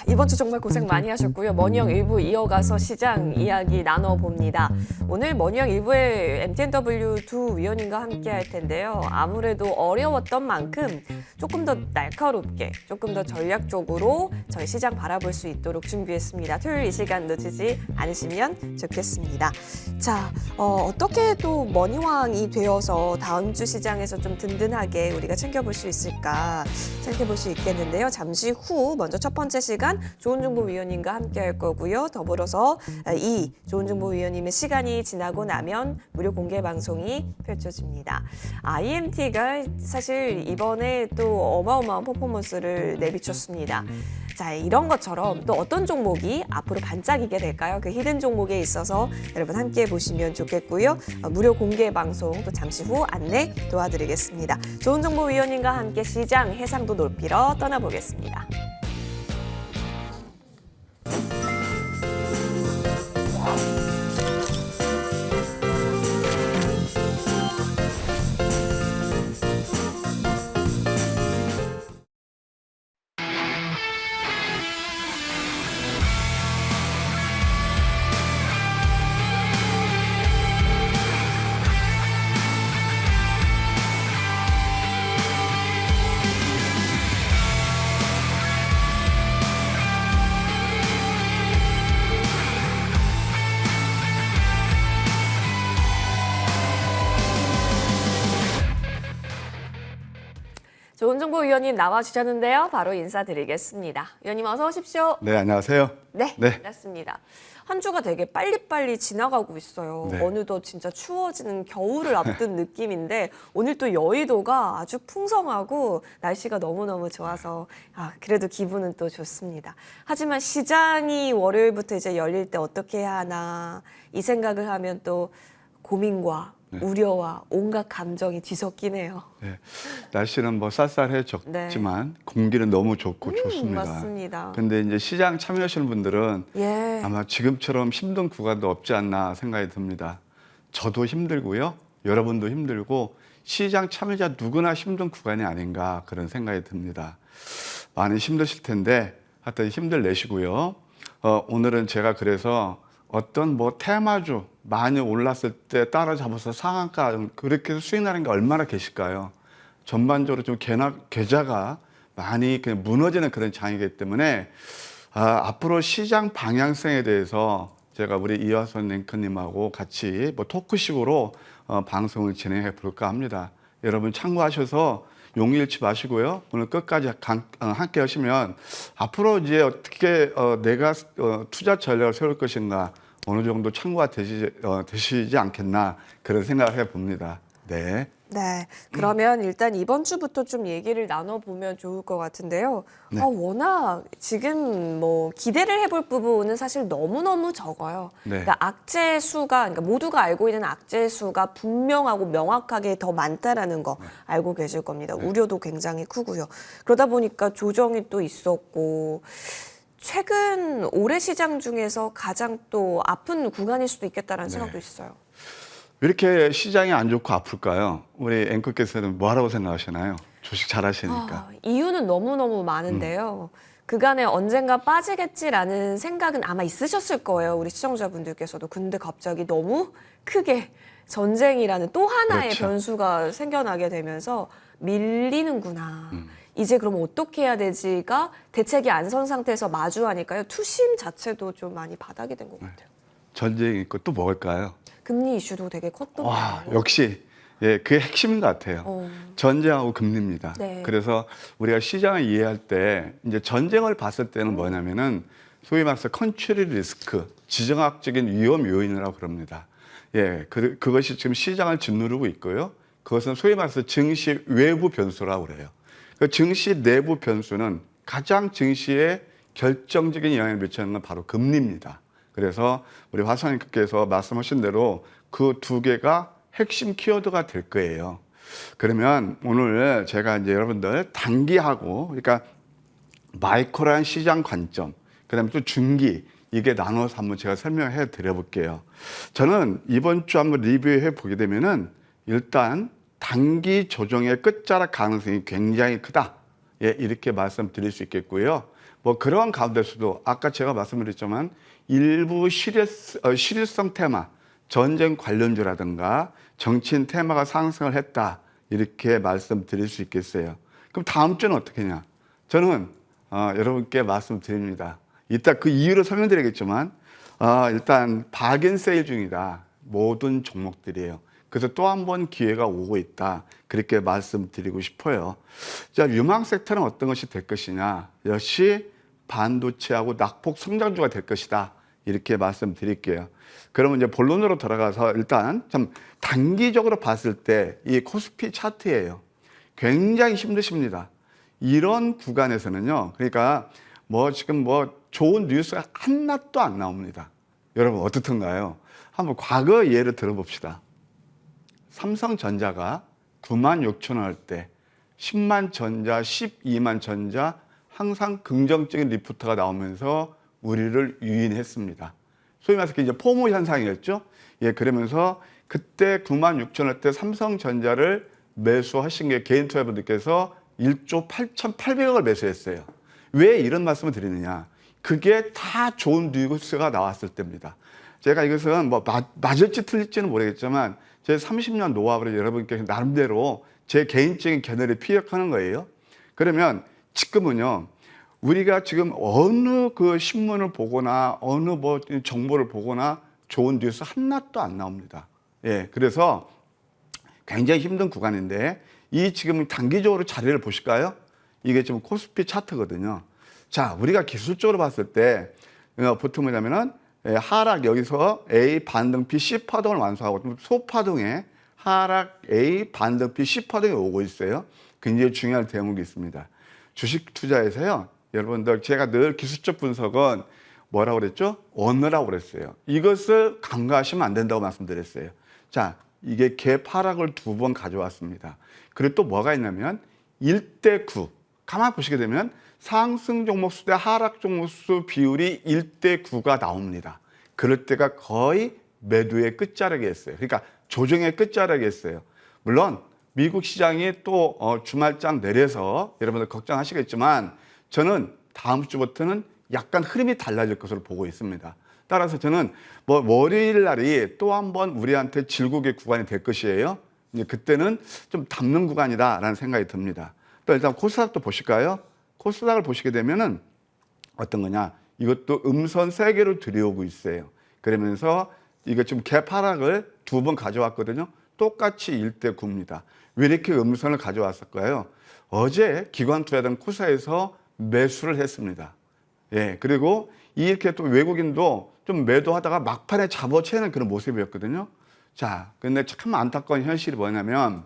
이번 주 정말 고생 많이 하셨고요. 머니형 1부 이어가서 시장 이야기 나눠봅니다. 오늘 머니형 1부에 MTNW 두 위원님과 함께 할 텐데요. 아무래도 어려웠던 만큼 조금 더 날카롭게, 조금 더 전략적으로 저희 시장 바라볼 수 있도록 준비했습니다. 토요일 이 시간 놓치지 않으시면 좋겠습니다. 자, 어떻게 또 머니왕이 되어서 다음 주 시장에서 좀 든든하게 우리가 챙겨볼 수 있을까 생각해볼 수 있겠는데요. 잠시 후 먼저 첫 번째 시간 좋은정보위원님과 함께 할 거고요. 더불어서 이 좋은정보위원님의 시간이 지나고 나면 무료 공개 방송이 펼쳐집니다. IMT가 사실 이번에 또 어마어마한 퍼포먼스를 내비쳤습니다. 자, 이런 것처럼 또 어떤 종목이 앞으로 반짝이게 될까요? 그 히든 종목에 있어서 여러분 함께 보시면 좋겠고요. 무료 공개 방송 또 잠시 후 안내 도와드리겠습니다. 좋은정보위원님과 함께 시장 해상도 높이러 떠나보겠습니다. 좋은정보위원님 나와주셨는데요. 바로 인사드리겠습니다. 위원님 어서 오십시오. 네, 안녕하세요. 네, 반갑습니다. 한 주가 되게 빨리빨리 지나가고 있어요. 네. 어느덧 진짜 추워지는 겨울을 앞둔 느낌인데 오늘 또 여의도가 아주 풍성하고 날씨가 너무너무 좋아서 그래도 기분은 또 좋습니다. 하지만 시장이 월요일부터 이제 열릴 때 어떻게 해야 하나 이 생각을 하면 또 고민과 우려와 온갖 감정이 뒤섞이네요. 네, 날씨는 뭐 쌀쌀해졌지만 공기는 너무 좋고 좋습니다. 맞습니다. 근데 이제 시장 참여하시는 분들은 아마 지금처럼 힘든 구간도 없지 않나 생각이 듭니다. 저도 힘들고요. 여러분도 힘들고 시장 참여자 누구나 힘든 구간이 아닌가 그런 생각이 듭니다. 많이 힘드실 텐데 하여튼 힘들 내시고요. 오늘은 제가 그래서 어떤 뭐 테마주 많이 올랐을 때 따라잡아서 상한가 그렇게 해서 수익 나는 게 얼마나 계실까요? 전반적으로 좀 계좌가 많이 그냥 무너지는 그런 장이기 때문에 앞으로 시장 방향성에 대해서 제가 우리 이화선 앵커님하고 같이 뭐 토크식으로 방송을 진행해 볼까 합니다. 여러분 참고하셔서 용기 잃지 마시고요. 오늘 끝까지 함께 하시면 앞으로 이제 어떻게 내가 투자 전략을 세울 것인가 어느 정도 참고가 되시지 않겠나 그런 생각을 해봅니다. 네. 네, 그러면 일단 이번 주부터 좀 얘기를 나눠보면 좋을 것 같은데요. 네. 워낙 지금 뭐 기대를 해볼 부분은 사실 너무너무 적어요. 네. 그러니까 악재 수가, 그러니까 모두가 알고 있는 악재 수가 분명하고 명확하게 더 많다라는 거 알고 계실 겁니다. 우려도 굉장히 크고요. 그러다 보니까 조정이 또 있었고 최근 올해 시장 중에서 가장 또 아픈 구간일 수도 있겠다라는 생각도 있어요. 왜 이렇게 시장이 안 좋고 아플까요? 우리 앵커께서는 뭐라고 생각하시나요? 주식 잘하시니까. 이유는 너무너무 많은데요. 그간에 언젠가 빠지겠지라는 생각은 아마 있으셨을 거예요. 우리 시청자분들께서도. 근데 갑자기 너무 크게 전쟁이라는 또 하나의 변수가 생겨나게 되면서 밀리는구나. 이제 그럼 어떻게 해야 되지가 대책이 안 선 상태에서 마주하니까요. 투심 자체도 좀 많이 바닥이 된 것 같아요. 전쟁이 있고 또 뭘까요? 금리 이슈도 되게 컸던 것 같아요. 역시 그게 핵심인 것 같아요. 전쟁하고 금리입니다. 네. 그래서 우리가 시장을 이해할 때 이제 전쟁을 봤을 때는 뭐냐면은 소위 말해서 컨트리 리스크, 지정학적인 위험 요인이라고 그럽니다. 그것이 지금 시장을 짓누르고 있고요. 그것은 소위 말해서 증시 외부 변수라고 그래요. 그 증시 내부 변수는 가장 증시에 결정적인 영향을 미치는 건 바로 금리입니다. 그래서 우리 화선님께서 말씀하신 대로 그 두 개가 핵심 키워드가 될 거예요. 그러면 오늘 제가 이제 여러분들 단기하고 그러니까 마이크로한 시장 관점, 그다음에 또 중기 이게 나눠서 한번 제가 설명해 드려 볼게요. 저는 이번 주 한번 리뷰해 보게 되면은 일단 단기 조정의 끝자락 가능성이 굉장히 크다. 이렇게 말씀드릴 수 있겠고요. 뭐 그런 가운데서도 아까 제가 말씀드렸지만 일부 시류성 테마, 전쟁 관련주라든가 정치인 테마가 상승을 했다. 이렇게 말씀드릴 수 있겠어요. 그럼 다음 주는 어떻게 하냐? 저는 여러분께 말씀드립니다. 이따 그 이유를 설명드리겠지만 일단 박인 세일 중이다. 모든 종목들이에요. 그래서 또 한 번 기회가 오고 있다. 그렇게 말씀드리고 싶어요. 자, 유망 섹터는 어떤 것이 될 것이냐? 역시 반도체하고 낙폭 성장주가 될 것이다. 이렇게 말씀드릴게요. 그러면 이제 본론으로 들어가서 일단 좀 단기적으로 봤을 때 이 코스피 차트예요. 굉장히 힘드십니다. 이런 구간에서는요. 그러니까 지금 좋은 뉴스가 하나도 안 나옵니다. 여러분 어떻던가요? 한번 과거 예를 들어봅시다. 삼성전자가 96,000원 할 때 10만 전자, 12만 전자 항상 긍정적인 리포트가 나오면서 우리를 유인했습니다. 소위 말해서 이제 포모 현상이었죠. 예, 그러면서 그때 96,000원 할 때 삼성전자를 매수하신 게 개인 투자분들께서 1조 8,800억을 매수했어요. 왜 이런 말씀을 드리느냐? 그게 다 좋은 뉴스가 나왔을 때입니다. 제가 이것은 맞을지 틀릴지는 모르겠지만 제 30년 노하우를 여러분께 나름대로 제 개인적인 견해를 피력하는 거예요. 그러면 지금은요, 우리가 지금 어느 그 신문을 보거나 어느 정보를 보거나 좋은 뉴스 하나도 안 나옵니다. 예, 그래서 굉장히 힘든 구간인데 이 지금 단기적으로 자리를 보실까요? 이게 지금 코스피 차트거든요. 자, 우리가 기술적으로 봤을 때 보통 뭐냐면은 하락 여기서 A 반등 B C 파동을 완수하고 소파동에 하락 A 반등 B C 파동이 오고 있어요. 굉장히 중요한 대목이 있습니다. 주식 투자에서요, 여러분들 제가 늘 기술적 분석은 뭐라고 그랬죠? 언어라고 그랬어요. 이것을 간과하시면 안 된다고 말씀드렸어요. 자, 이게 갭하락을 2번 가져왔습니다. 그리고 또 뭐가 있냐면 1대9. 가만히 보시게 되면 상승 종목수 대 하락 종목수 비율이 1대9가 나옵니다. 그럴 때가 거의 매도의 끝자락에 있어요. 그러니까 조정의 끝자락에 있어요. 물론 미국 시장이 또 주말장 내려서 여러분들 걱정하시겠지만 저는 다음 주부터는 약간 흐름이 달라질 것으로 보고 있습니다. 따라서 저는 월요일 날이 또 한 번 우리한테 질곡의 구간이 될 것이에요. 이제 그때는 좀 담는 구간이다라는 생각이 듭니다. 또 일단 코스닥도 보실까요? 코스닥을 보시게 되면은 어떤 거냐? 이것도 음선 3개를 들여오고 있어요. 그러면서 이거 지금 갭 하락을 2번 가져왔거든요. 똑같이 1대9입니다. 왜 이렇게 음선을 가져왔을까요? 어제 기관투자단 코스닥에서 매수를 했습니다. 예, 그리고 이렇게 또 외국인도 좀 매도하다가 막판에 잡아채는 그런 모습이었거든요. 자, 근데 참 안타까운 현실이 뭐냐면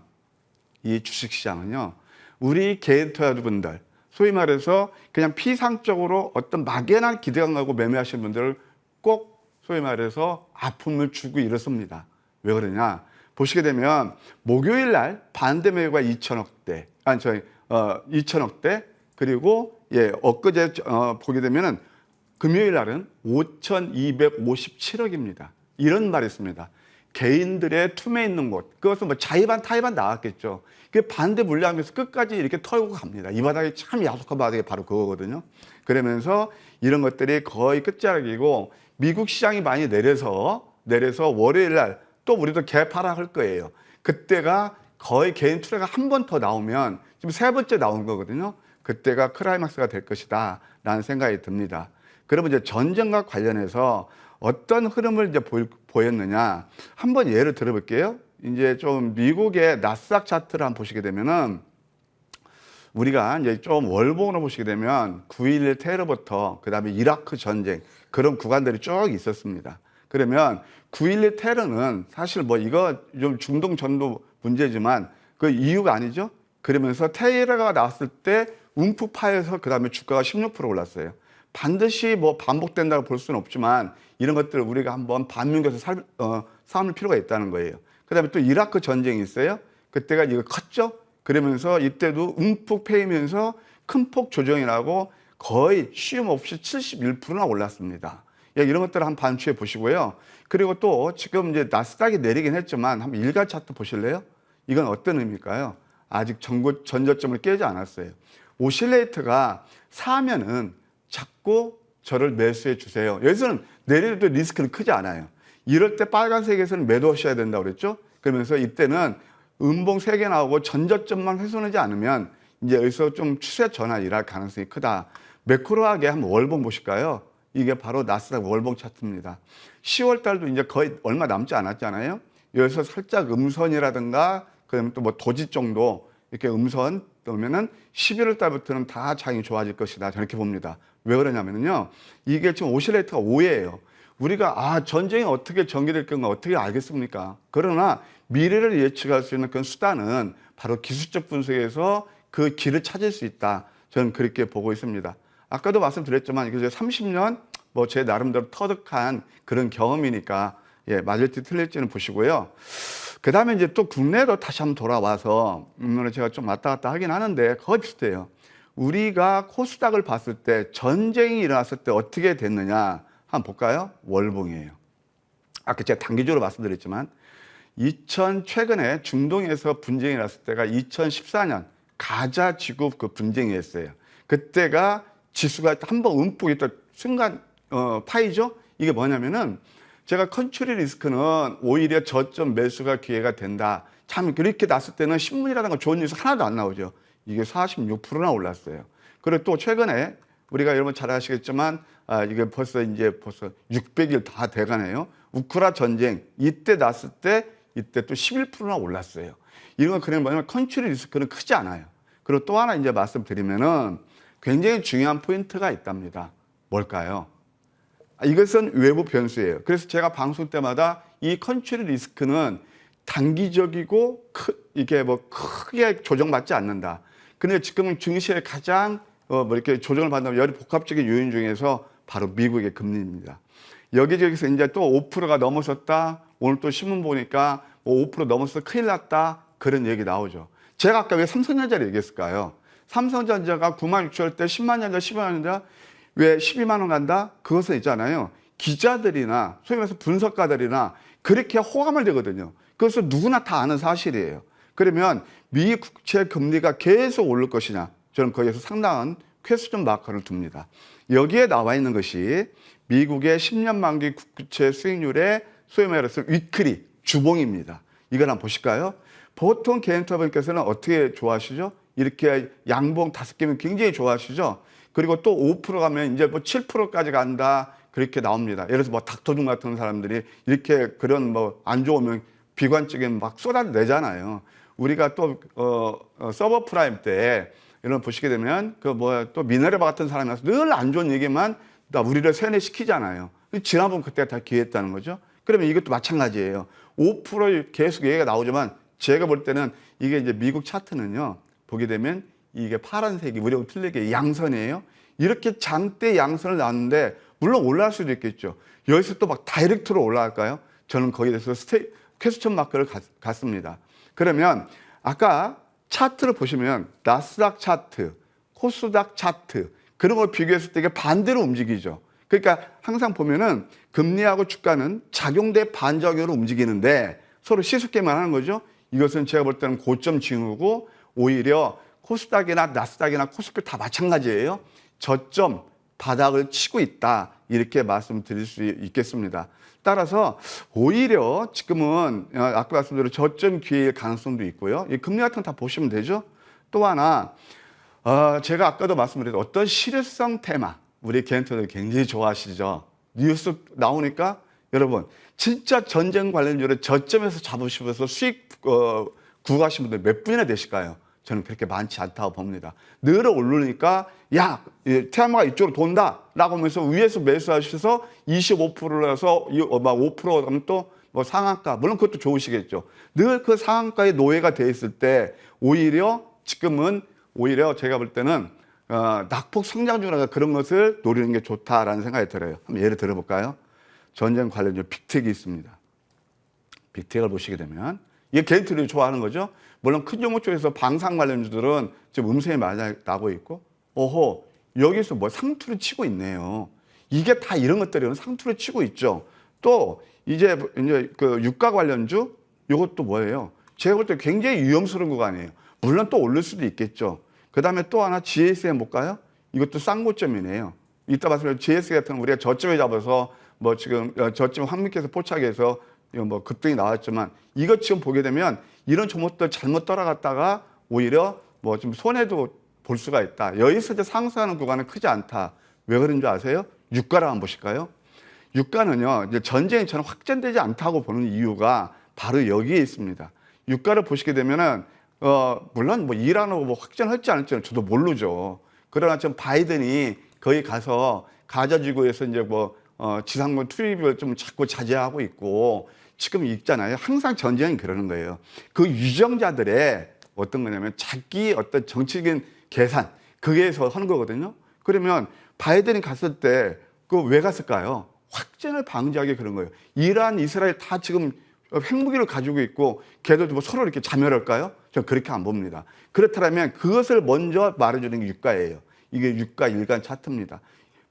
이 주식시장은요, 우리 개인 투자자분들, 소위 말해서 그냥 피상적으로 어떤 막연한 기대감 갖고 매매하시는 분들을 꼭 소위 말해서 아픔을 주고 이렇습니다. 왜 그러냐? 보시게 되면 목요일 날 반대 매수가 2천억대, 2천억대, 그리고 엊그제 보게 되면은 금요일 날은 5,257억입니다. 이런 말이 있습니다. 개인들의 틈에 있는 곳, 그것은 자의반 타의반 나왔겠죠. 그 반대 물량에서 끝까지 이렇게 털고 갑니다. 이 바닥이 참 야속한 바닥이 바로 그거거든요. 그러면서 이런 것들이 거의 끝자락이고 미국 시장이 많이 내려서 월요일 날 또 우리도 갭 하락할 거예요. 그때가 거의 개인 투자가 한 번 더 나오면 지금 3번째 나온 거거든요. 그때가 클라이막스가 될 것이다 라는 생각이 듭니다. 그러면 이제 전쟁과 관련해서 어떤 흐름을 이제 보였느냐 한번 예를 들어볼게요. 이제 좀 미국의 나스닥 차트를 한번 보시게 되면은 우리가 이제 좀 월봉으로 보시게 되면 9.11 테러부터 그 다음에 이라크 전쟁 그런 구간들이 쭉 있었습니다. 그러면 9.11 테러는 사실 이거 좀 중동 전도 문제지만 그 이유가 아니죠. 그러면서 테러가 나왔을 때 움푹파여서 그 다음에 주가가 16% 올랐어요. 반드시 반복된다고 볼 수는 없지만 이런 것들을 우리가 한번 반면교사 삼을 필요가 있다는 거예요. 그 다음에 또 이라크 전쟁이 있어요. 그때가 이거 컸죠. 그러면서 이때도 움푹 패이면서 큰 폭 조정이 나고 거의 쉼 없이 71%나 올랐습니다. 이런 것들을 한번 반추해 보시고요. 그리고 또 지금 이제 나스닥이 내리긴 했지만 한번 일간 차트 보실래요? 이건 어떤 의미일까요? 아직 전저점을 깨지 않았어요. 오실레이터가 사면은 자꾸 저를 매수해 주세요. 여기서는 내려도 리스크는 크지 않아요. 이럴 때 빨간색에서는 매도하셔야 된다고 그랬죠. 그러면서 이때는 음봉 3개 나오고 전저점만 훼손하지 않으면 이제 여기서 좀 추세 전환이 일어날 가능성이 크다. 매크로하게 한번 월봉 보실까요? 이게 바로 나스닥 월봉 차트입니다. 10월 달도 이제 거의 얼마 남지 않았잖아요. 여기서 살짝 음선이라든가 그다음에 또 뭐 도지 정도 이렇게 음선 오면은 11월 달부터는 다 장이 좋아질 것이다. 저렇게 봅니다. 왜 그러냐면요. 이게 지금 오실레이터가 5예요. 우리가 전쟁이 어떻게 전개될 건가 어떻게 알겠습니까? 그러나 미래를 예측할 수 있는 그런 수단은 바로 기술적 분석에서 그 길을 찾을 수 있다. 저는 그렇게 보고 있습니다. 아까도 말씀드렸지만 이게 30년 뭐 제 나름대로 터득한 그런 경험이니까 맞을지 틀릴지는 보시고요. 그 다음에 이제 또 국내로 다시 한번 돌아와서 오늘 제가 좀 왔다 갔다 하긴 하는데 거의 비슷해요. 우리가 코스닥을 봤을 때 전쟁이 일어났을 때 어떻게 됐느냐 한번 볼까요? 월봉이에요. 아까 제가 단기적으로 말씀드렸지만 최근에 중동에서 분쟁이 났을 때가 2014년 가자 지구 그 분쟁이었어요. 그때가 지수가 한번 움푹 있던 순간 파이죠. 이게 뭐냐면은 제가 컨트리 리스크는 오히려 저점 매수가 기회가 된다. 참 그렇게 났을 때는 신문이라든가 좋은 뉴스 하나도 안 나오죠. 이게 46%나 올랐어요. 그리고 또 최근에 우리가 여러분 잘 아시겠지만 이게 벌써 600일 다 돼가네요. 우크라 전쟁 이때 났을 때 이때 또 11%나 올랐어요. 이런 건 그냥 뭐냐면 컨트리 리스크는 크지 않아요. 그리고 또 하나 이제 말씀드리면은 굉장히 중요한 포인트가 있답니다. 뭘까요? 이것은 외부 변수예요. 그래서 제가 방송 때마다 이 컨트리 리스크는 단기적이고 이게 뭐 크게 조정받지 않는다. 근데 지금은 증시에 가장 이렇게 조정을 받는 여러 복합적인 요인 중에서 바로 미국의 금리입니다. 여기저기서 이제 또 5%가 넘어섰다. 오늘 또 신문 보니까 5% 넘어서 큰일 났다. 그런 얘기 나오죠. 제가 아까 왜 삼성전자를 얘기했을까요? 삼성전자가 9만 6천 원대 10만 년자 15만 년자 왜 12만 원 간다? 그것은 있잖아요. 기자들이나 소위 말해서 분석가들이나 그렇게 호감을 되거든요. 그것은 누구나 다 아는 사실이에요. 그러면 미 국채 금리가 계속 오를 것이냐? 저는 거기에서 상당한 퀘스천 마크를 둡니다. 여기에 나와 있는 것이 미국의 10년 만기 국채 수익률의 소위 말해서 위클리 주봉입니다. 이걸 한번 보실까요? 보통 개인 투자분께서는 어떻게 좋아하시죠? 이렇게 양봉 5개면 굉장히 좋아하시죠? 그리고 또 5% 가면 이제 뭐 7%까지 간다. 그렇게 나옵니다. 예를 들어서 뭐 닥터준 같은 사람들이 이렇게 그런 뭐 안 좋으면 비관적인 막 쏟아내잖아요. 우리가 또, 서버 프라임 때 이런 거 보시게 되면 또 미네르바 같은 사람이 와서 늘 안 좋은 얘기만 우리를 세뇌시키잖아요. 지난번 그때 다 기회했다는 거죠. 그러면 이것도 마찬가지예요. 5% 계속 얘기가 나오지만 제가 볼 때는 이게 이제 미국 차트는요. 보게 되면 이게 파란색이 우리하고 틀리게 양선이에요. 이렇게 장대 양선을 놨는데 물론 올라갈 수도 있겠죠. 여기서 또 막 다이렉트로 올라갈까요? 저는 거기에 대해서 퀘스천 마크를 갖습니다. 그러면 아까 차트를 보시면 나스닥 차트, 코스닥 차트 그런 걸 비교했을 때 이게 반대로 움직이죠. 그러니까 항상 보면은 금리하고 주가는 작용 대 반작용으로 움직이는데 서로 시속게임만 하는 거죠. 이것은 제가 볼 때는 고점 징후고 오히려 코스닥이나 나스닥이나 코스피 다 마찬가지예요. 저점 바닥을 치고 있다. 이렇게 말씀드릴 수 있겠습니다. 따라서 오히려 지금은 아까 말씀드린 저점 기회일 가능성도 있고요. 이 금리 같은 거 다 보시면 되죠. 또 하나 제가 아까도 말씀드린 어떤 실효성 테마 우리 개인투자들 굉장히 좋아하시죠. 뉴스 나오니까 여러분 진짜 전쟁 관련주를 저점에서 잡으시면서 수익 구가하신 분들 몇 분이나 되실까요? 저는 그렇게 많지 않다고 봅니다. 늘 오르니까 야 테마가 이쪽으로 돈다 라고 하면서 위에서 매수하셔서 25%라서 막 5% 가면 또 뭐 상한가 물론 그것도 좋으시겠죠. 늘 그 상한가에 노예가 돼 있을 때 오히려 지금은 오히려 제가 볼 때는 낙폭 성장 중이라 그런 것을 노리는 게 좋다라는 생각이 들어요. 한번 예를 들어볼까요? 전쟁 관련주 빅텍이 있습니다. 빅텍을 보시게 되면 이게 개인들이 좋아하는 거죠. 물론 큰 종목 쪽에서 방산 관련주들은 지금 음색이 많이 나고 있고 여기서 뭐 상투를 치고 있네요. 이게 다 이런 것들이요. 상투를 치고 있죠. 또 이제 그 유가 관련주 이것도 뭐예요? 제가 볼 때 굉장히 위험스러운 구간이에요. 물론 또 오를 수도 있겠죠. 그 다음에 또 하나 GSM 볼까요? 이것도 싼 고점이네요. 이따 말씀드린 GS 같은 우리가 저점에 잡아서 뭐 지금 저점 확립해서 포착해서 뭐 급등이 나왔지만 이것 지금 보게 되면 이런 종목들 잘못 따라갔다가 오히려 뭐 좀 손해도 볼 수가 있다. 여기서 이제 상승하는 구간은 크지 않다. 왜 그런 줄 아세요? 유가를 한번 보실까요? 유가는요, 이제 전쟁처럼 확전되지 않다고 보는 이유가 바로 여기에 있습니다. 유가를 보시게 되면은, 물론 뭐 이란하고 뭐 확전할지 않을지는 저도 모르죠. 그러나 지금 바이든이 거기 가서 가자지구에서 이제 뭐, 지상군 투입을 좀 자꾸 자제하고 있고 지금 있잖아요. 항상 전쟁이 그러는 거예요. 그 유정자들의 어떤 거냐면 자기 어떤 정치적인 계산, 거기에서 하는 거거든요. 그러면 바이든이 갔을 때 그 왜 갔을까요? 확전을 방지하기 그런 거예요. 이란, 이스라엘 다 지금 핵무기를 가지고 있고 걔도 뭐 서로 이렇게 자멸할까요? 저는 그렇게 안 봅니다. 그렇다면 그것을 먼저 말해주는 게 유가예요. 이게 유가 일간 차트입니다.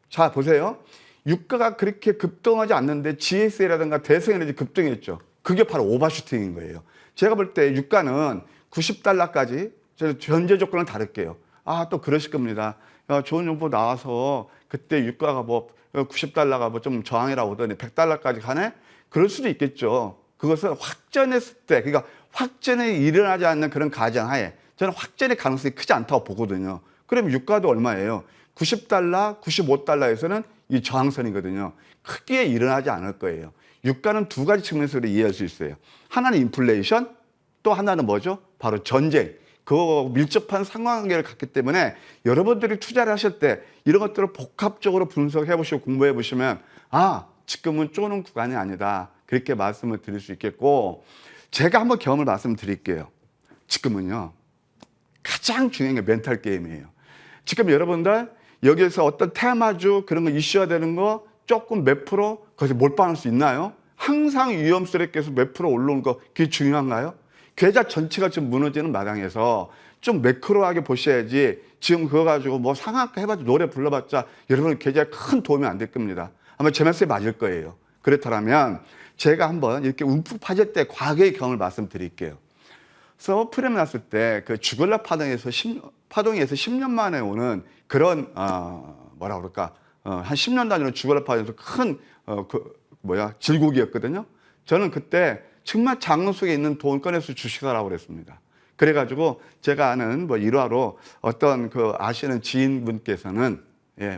자, 보세요. 유가가 그렇게 급등하지 않는데 GS라든가 대성에너지 급등했죠. 그게 바로 오버슈팅인 거예요. 제가 볼 때 유가는 90달러까지 현재 조건은 다를게요. 아, 또 그러실 겁니다. 좋은 정보 나와서 그때 유가가 뭐 90달러가 뭐 좀 저항이라고 하더니 100달러까지 가네? 그럴 수도 있겠죠. 그것은 확전했을 때, 그러니까 확전이 일어나지 않는 그런 가정하에 저는 확전의 가능성이 크지 않다고 보거든요. 그럼 유가도 얼마예요? 90달러, 95달러에서는 이 저항선이거든요. 크게 일어나지 않을 거예요. 유가는 두 가지 측면에서 이해할 수 있어요. 하나는 인플레이션, 또 하나는 뭐죠? 바로 전쟁. 그 밀접한 상관관계를 갖기 때문에 여러분들이 투자를 하실 때 이런 것들을 복합적으로 분석해 보시고 공부해 보시면 아, 지금은 쪼는 구간이 아니다. 그렇게 말씀을 드릴 수 있겠고 제가 한번 경험을 말씀드릴게요. 지금은요. 가장 중요한 게 멘탈 게임이에요. 지금 여러분들 여기에서 어떤 테마주 그런 거 이슈화 되는 거 조금 몇 프로 거기서 몰빵할 수 있나요? 항상 위험스럽게 해서 몇 프로 올라오는 거 그게 중요한가요? 계좌 전체가 지금 무너지는 마당에서 좀 매크로하게 보셔야지 지금 그거 가지고 뭐 상한가 해봤자 노래 불러봤자 여러분 계좌에 큰 도움이 안 될 겁니다. 아마 제 말씀에 맞을 거예요. 그렇다면 제가 한번 이렇게 움푹 빠질 때 과거의 경험을 말씀드릴게요. 서브프레임 났을 때 그 주글라 파동에서 10년 만에 오는 그런 뭐라 그럴까 한 10년 단위로 주글라 파동에서 큰 질곡이었거든요. 저는 그때 정말 장롱 속에 있는 돈 꺼내서 주식하라고 그랬습니다. 그래가지고 제가 아는 뭐 일화로 어떤 그 아시는 지인분께서는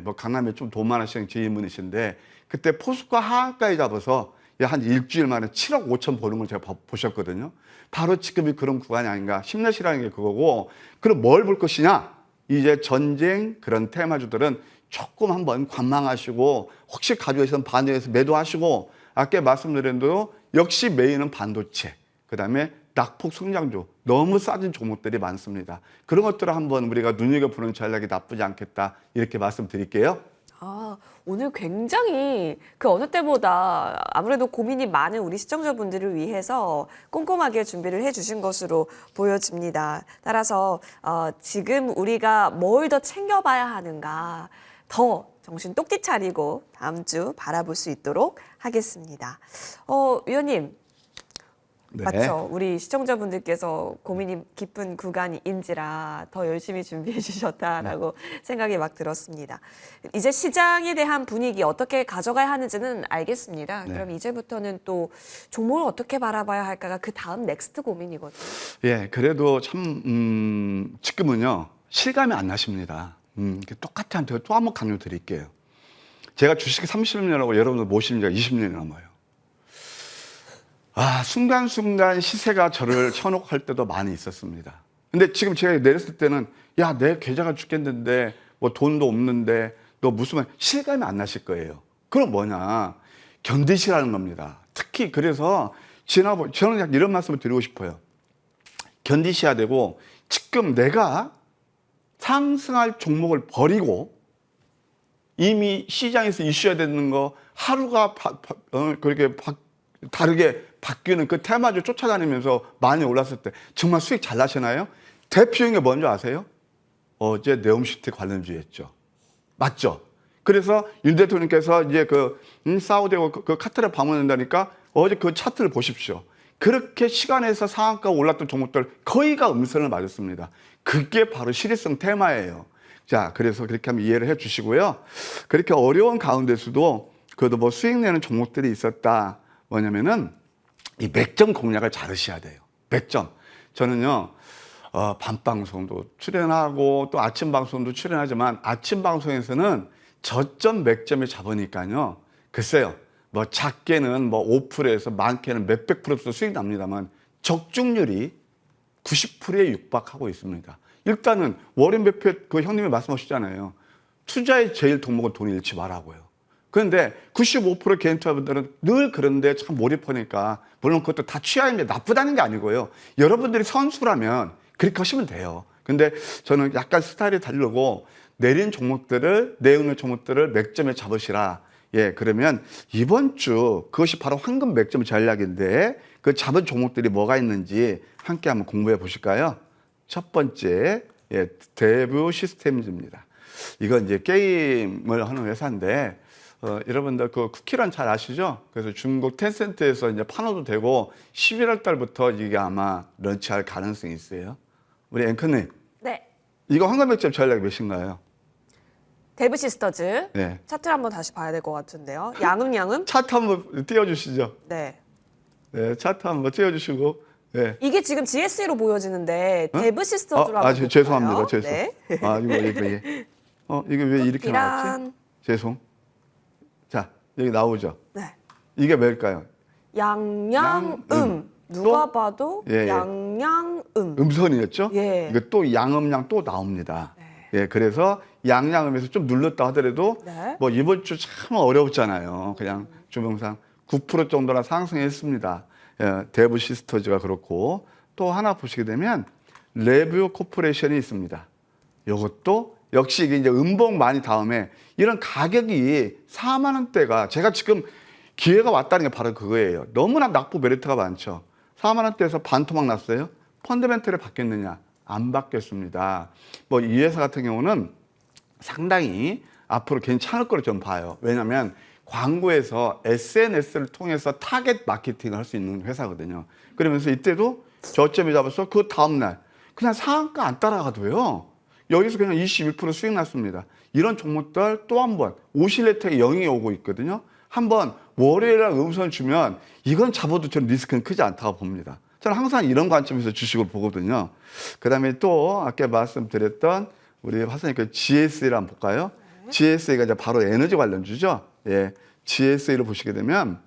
뭐 강남에 좀 돈 많으신 지인분이신데 그때 포스코 하한가에 잡아서 한 일주일 만에 7억 5천 버는 걸 제가 보셨거든요. 바로 지금이 그런 구간이 아닌가. 심리시라는 게 그거고 그럼 뭘 볼 것이냐? 이제 전쟁 그런 테마주들은 조금 한번 관망하시고 혹시 가지고 있으면 반대에서 매도하시고 아까 말씀드린 대로 역시 메인은 반도체 그다음에 낙폭 성장주 너무 싸진 종목들이 많습니다. 그런 것들을 한번 우리가 눈여겨보는 전략이 나쁘지 않겠다 이렇게 말씀드릴게요. 아, 오늘 굉장히 그 어느 때보다 아무래도 고민이 많은 우리 시청자분들을 위해서 꼼꼼하게 준비를 해주신 것으로 보여집니다. 따라서 지금 우리가 뭘 더 챙겨봐야 하는가 더 정신 똑띠 차리고 다음 주 바라볼 수 있도록 하겠습니다. 위원님. 네. 맞죠. 우리 시청자분들께서 고민이 깊은 구간인지라 더 열심히 준비해 주셨다라고 생각이 막 들었습니다. 이제 시장에 대한 분위기 어떻게 가져가야 하는지는 알겠습니다. 네. 그럼 이제부터는 또 종목을 어떻게 바라봐야 할까가 그 다음 넥스트 고민이거든요. 예, 그래도 참 지금은요 실감이 안 나십니다. 똑같은 또 한번 강조드릴게요. 제가 주식 30년하고 여러분들 모신 지가 20년이 넘어요. 아, 순간순간 시세가 저를 현혹할 때도 많이 있었습니다. 근데 지금 제가 내렸을 때는 야, 내 계좌가 죽겠는데 뭐 돈도 없는데 너 무슨 말 실감이 안 나실 거예요. 그럼 뭐냐? 견디시라는 겁니다. 특히 그래서 저는 그냥 이런 말씀을 드리고 싶어요. 견디셔야 되고 지금 내가 상승할 종목을 버리고 이미 시장에서 이슈해야 되는 거 하루가 그렇게 다르게 바뀌는 그 테마주 쫓아다니면서 많이 올랐을 때 정말 수익 잘 나시나요? 대표적인 게 뭔지 아세요? 어제 네옴시티 관련주였죠. 맞죠? 그래서 윤 대통령께서 이제 사우디하고 그 카타르 방문한다니까 어제 그 차트를 보십시오. 그렇게 시간에서 상한가 올랐던 종목들 거의가 음선을 맞았습니다. 그게 바로 실효성 테마예요. 자, 그래서 그렇게 하면 이해를 해 주시고요. 그렇게 어려운 가운데서도 그래도 뭐 수익 내는 종목들이 있었다. 뭐냐면은 이 맥점 공략을 잘 하셔야 돼요. 맥점. 저는요, 밤방송도 출연하고 또 아침 방송도 출연하지만 아침 방송에서는 저점 맥점을 잡으니까요. 글쎄요, 뭐 작게는 뭐 5%에서 많게는 몇백 프로도 수익 납니다만 적중률이 90%에 육박하고 있습니다. 일단은 워렌 버핏 그 형님이 말씀하시잖아요. 투자의 제일 덕목은 돈을 잃지 말라고요. 그런데 95% 개인 투자분들은 늘 그런데 참 몰입하니까 물론 그것도 다 취향인데 나쁘다는 게 아니고요. 여러분들이 선수라면 그렇게 하시면 돼요. 근데 저는 약간 스타일이 다르고 내린 종목들을 내놓는 종목들을 맥점에 잡으시라. 예, 그러면 이번 주 그것이 바로 황금 맥점 전략인데 그 잡은 종목들이 뭐가 있는지 함께 한번 공부해 보실까요? 첫 번째, 예, 대부 시스템즈입니다. 이건 이제 게임을 하는 회사인데 여러분들 그 쿠키런 잘 아시죠? 그래서 중국 텐센트에서 이제 판호도 되고 11월 달부터 이게 아마 런치할 가능성이 있어요. 우리 앵커님. 네. 이거 황금 맥점 전략이 몇인가요? 데브 시스터즈. 네. 차트를 한번 다시 봐야 될 것 같은데요. 양음. 차트 한번 띄워주시죠. 네. 네, 차트 한번 띄워주시고. 네. 이게 지금 GS로 보여지는데 데브 시스터즈로 한번 볼까요? 죄송합니다. 죄송. 네. 이게 왜 이렇게 나왔지? 죄송. 자, 여기 나오죠. 네. 이게 뭘까요? 양양음. 누가 또? 봐도 예, 예. 양양음. 음선이었죠? 예. 이거 또 양음양 또 나옵니다. 네. 예, 그래서 양양음에서 좀 눌렀다 하더라도 네. 뭐 이번 주 참 어려웠잖아요. 그냥 주봉상 9% 정도나 상승했습니다. 예, 대부 시스터즈가 그렇고 또 하나 보시게 되면 레뷰 코퍼레이션이 있습니다. 이것도 역시 이게 이제 음봉 많이 다음에 이런 가격이 4만 원대가 제가 지금 기회가 왔다는 게 바로 그거예요. 너무나 낙폭 메리트가 많죠. 4만 원대에서 반토막 났어요. 펀더멘털이 바뀌었느냐? 안 바뀌었습니다. 뭐 이 회사 같은 경우는 상당히 앞으로 괜찮을 거로 좀 봐요. 왜냐하면 광고에서 SNS를 통해서 타겟 마케팅을 할 수 있는 회사거든요. 그러면서 이때도 저점에 잡아서 그 다음날 그냥 상한가 안 따라가도요. 여기서 그냥 21% 수익 났습니다. 이런 종목들 또 한 번 오실레트의 영향이 오고 있거든요. 한번 월요일날 음선 주면 이건 잡아도 저는 리스크는 크지 않다고 봅니다. 저는 항상 이런 관점에서 주식을 보거든요. 그 다음에 또 아까 말씀드렸던 우리 화선님 그 GSA를 한번 볼까요? GSA가 이제 바로 에너지 관련주죠. 예, GSA를 보시게 되면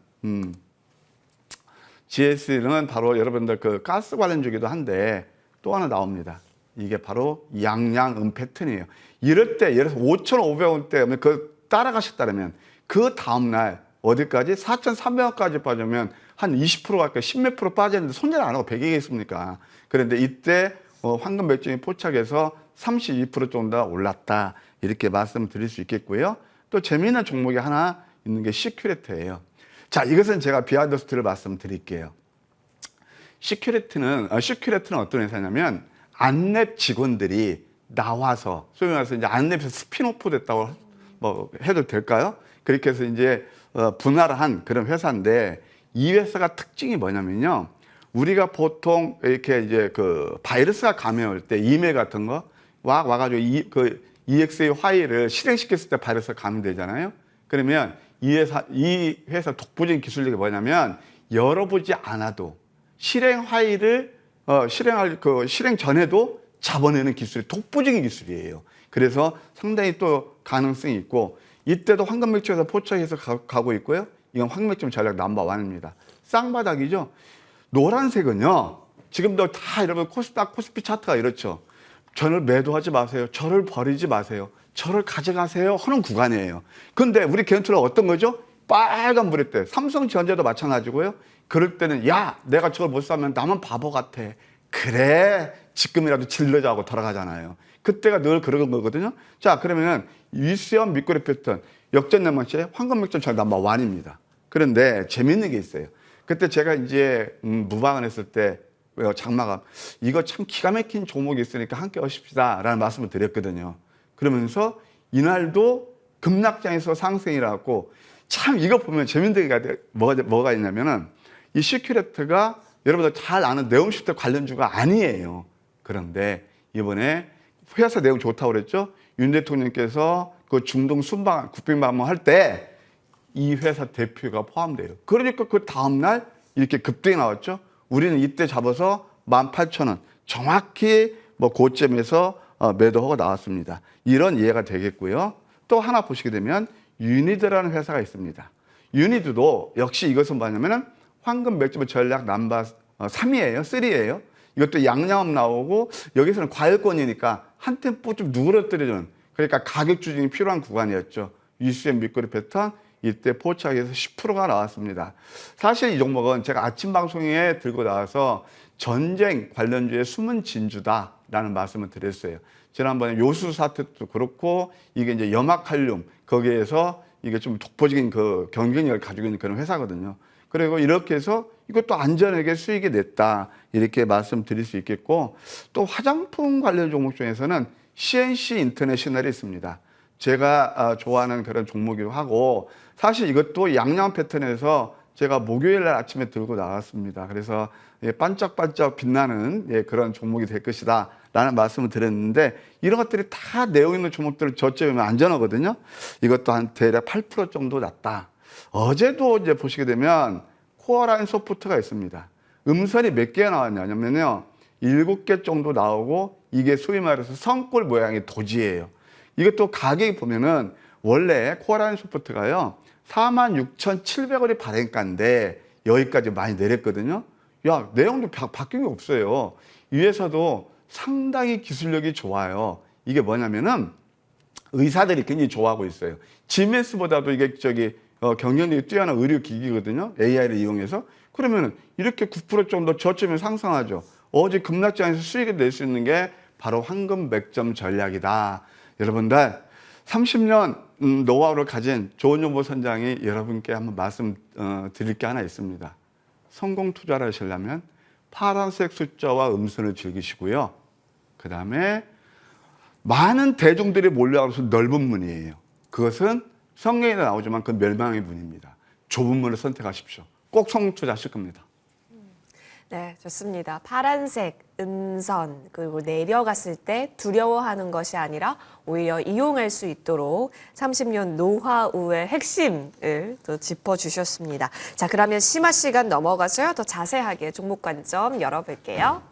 GSA는 바로 여러분들 그 가스 관련주기도 한데 또 하나 나옵니다. 이게 바로 양양음 패턴이에요. 이럴 때 예를 들어서 5,500원대 그 따라가셨다면 그 다음날 어디까지? 4,300원까지 빠지면 한 20% 가까이 10몇 프로 빠졌는데 손절 안 하고 배기겠습니까? 그런데 이때 황금 맥점이 포착해서 32% 정도 올랐다. 이렇게 말씀드릴 수 있겠고요. 또 재미있는 종목이 하나 있는 게 시큐리티예요. 자, 이것은 제가 비하인드 스토리를 말씀드릴게요. 시큐리티는 어떤 회사냐면 안랩 직원들이 나와서 소위 말해서 이제 안랩에서 스피노프 됐다고 뭐 해도 될까요? 그렇게 해서 이제 분할을 한 그런 회사인데 이 회사가 특징이 뭐냐면요. 우리가 보통 이렇게 이제 그 바이러스가 감염할 때 이메일 같은 거 와가지고 EXA 화일을 실행시켰을 때 바이러스가 감염되잖아요. 그러면 이 회사 독보적인 기술력이 뭐냐면 열어보지 않아도 실행 화일을 실행 전에도 잡아내는 기술이 독보적인 기술이에요. 그래서 상당히 또 가능성이 있고 이때도 황금 맥주에서 포착해서 가고 있고요. 이건 황금 맥주 전략 넘버1입니다. 쌍바닥이죠. 노란색은요. 지금도 다 여러분 코스닥, 코스피 차트가 이렇죠. 저를 매도하지 마세요. 저를 버리지 마세요. 저를 가져가세요 하는 구간이에요. 근데 우리 개인투자 어떤 거죠? 빨간 불일 때 삼성전자도 마찬가지고요. 그럴 때는 야 내가 저걸 못 사면 나만 바보 같아. 그래 지금이라도 질러자고 돌아가잖아요. 그때가 늘 그런 거거든요. 자 그러면은 위수연 밑거래 패턴 역전 내망치의 황금 맥점 잘 넘버1입니다. 그런데 재밌는 게 있어요. 그때 제가 이제 무방을 했을 때 장마감 이거 참 기가 막힌 종목이 있으니까 함께 하십시다 라는 말씀을 드렸거든요. 그러면서 이날도 급락장에서 상승이라고 참 이거 보면 재밌는 게 뭐가 있냐면은 이 시큐리티가 여러분들 잘 아는 네옴시프트 관련주가 아니에요. 그런데 이번에 회사 내용 좋다고 그랬죠? 윤 대통령께서 그 중동 순방 국빈 방문할 때 이 회사 대표가 포함돼요. 그러니까 그 다음날 이렇게 급등이 나왔죠. 우리는 이때 잡아서 18,000원 정확히 뭐 고점에서 매도하고 나왔습니다. 이런 이해가 되겠고요. 또 하나 보시게 되면 유니드라는 회사가 있습니다. 유니드도 역시 이것은 뭐냐면은 황금 맥주 전략 넘버 3이에요. 3예요. 이것도 양념 나오고 여기서는 과열권이니까 한 템포 좀 누그러뜨려주는 그러니까 가격 추진이 필요한 구간이었죠. 유수의 밑거리 패턴 이때 포착해서 10%가 나왔습니다. 사실 이 종목은 제가 아침 방송에 들고 나와서 전쟁 관련주의 숨은 진주다라는 말씀을 드렸어요. 지난번에 요수 사태도 그렇고 이게 이제 염화칼륨 거기에서 이게 좀 독보적인 그 경쟁력을 가지고 있는 그런 회사거든요. 그리고 이렇게 해서 이것도 안전하게 수익이 냈다 이렇게 말씀드릴 수 있겠고 또 화장품 관련 종목 중에서는 CNC 인터내셔널이 있습니다. 제가 좋아하는 그런 종목이기도 하고 사실 이것도 양양 패턴에서 제가 목요일 날 아침에 들고 나왔습니다. 그래서 반짝반짝 빛나는 그런 종목이 될 것이다 라는 말씀을 드렸는데 이런 것들이 다 내용 있는 종목들을 저점이면 안전하거든요. 이것도 한 대략 8% 정도 났다. 어제도 이제 보시게 되면 코어라인 소프트가 있습니다. 음선이 몇 개가 나왔냐면요. 7개 정도 나오고 이게 소위 말해서 성골 모양의 도지예요. 이것도 가격이 보면은 원래 코어라인 소프트가요. 46,700원이 발행가인데 여기까지 많이 내렸거든요. 야, 내용도 바뀐 게 없어요. 위에서도 상당히 기술력이 좋아요. 이게 뭐냐면은 의사들이 굉장히 좋아하고 있어요. 지멘스보다도 이게 경쟁력이 뛰어난 의료기기거든요. AI를 이용해서. 그러면은 이렇게 9% 정도 저점이 상승하죠. 어제 급락장에서 수익을 낼 수 있는 게 바로 황금 맥점 전략이다. 여러분들 30년 노하우를 가진 조은정보 선장이 여러분께 한번 말씀드릴 게 하나 있습니다. 성공 투자를 하시려면 파란색 숫자와 음선을 즐기시고요. 그 다음에 많은 대중들이 몰려와서 넓은 문이에요. 그것은 성경에 나오지만 그 멸망의 문입니다. 좁은 문을 선택하십시오. 꼭 성공 투자하실 겁니다. 네, 좋습니다. 파란색, 음선, 그리고 내려갔을 때 두려워하는 것이 아니라 오히려 이용할 수 있도록 30년 노하우의 핵심을 또 짚어주셨습니다. 자, 그러면 심화 시간 넘어가서요. 더 자세하게 종목 관점 열어볼게요.